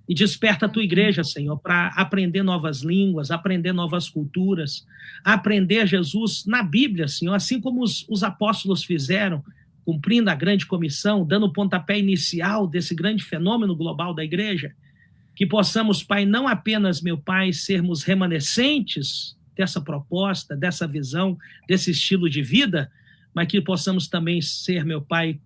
E desperta a tua igreja, Senhor, para aprender novas línguas, aprender novas culturas, aprender, Jesus, na Bíblia, Senhor, assim como os apóstolos fizeram, cumprindo a grande comissão, dando o pontapé inicial desse grande fenômeno global da igreja, que possamos, Pai, não apenas, meu Pai, sermos remanescentes dessa proposta, dessa visão, desse estilo de vida, mas que possamos também ser, meu Pai,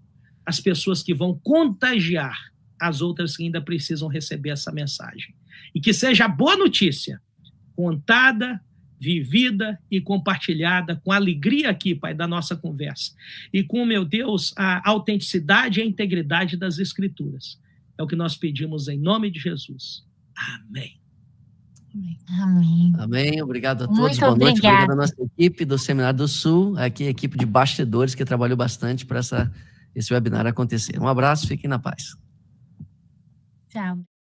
as pessoas que vão contagiar as outras que ainda precisam receber essa mensagem. E que seja boa notícia, contada, vivida e compartilhada com alegria aqui, Pai, da nossa conversa. E com, meu Deus, a autenticidade e a integridade das Escrituras. É o que nós pedimos em nome de Jesus. Amém. Amém. Amém. Obrigado a todos. Muito Boa noite. obrigada. Obrigado à nossa equipe do Seminário do Sul, aqui a equipe de bastidores que trabalhou bastante para esse webinar acontecer. Um abraço, fiquem na paz. Tchau.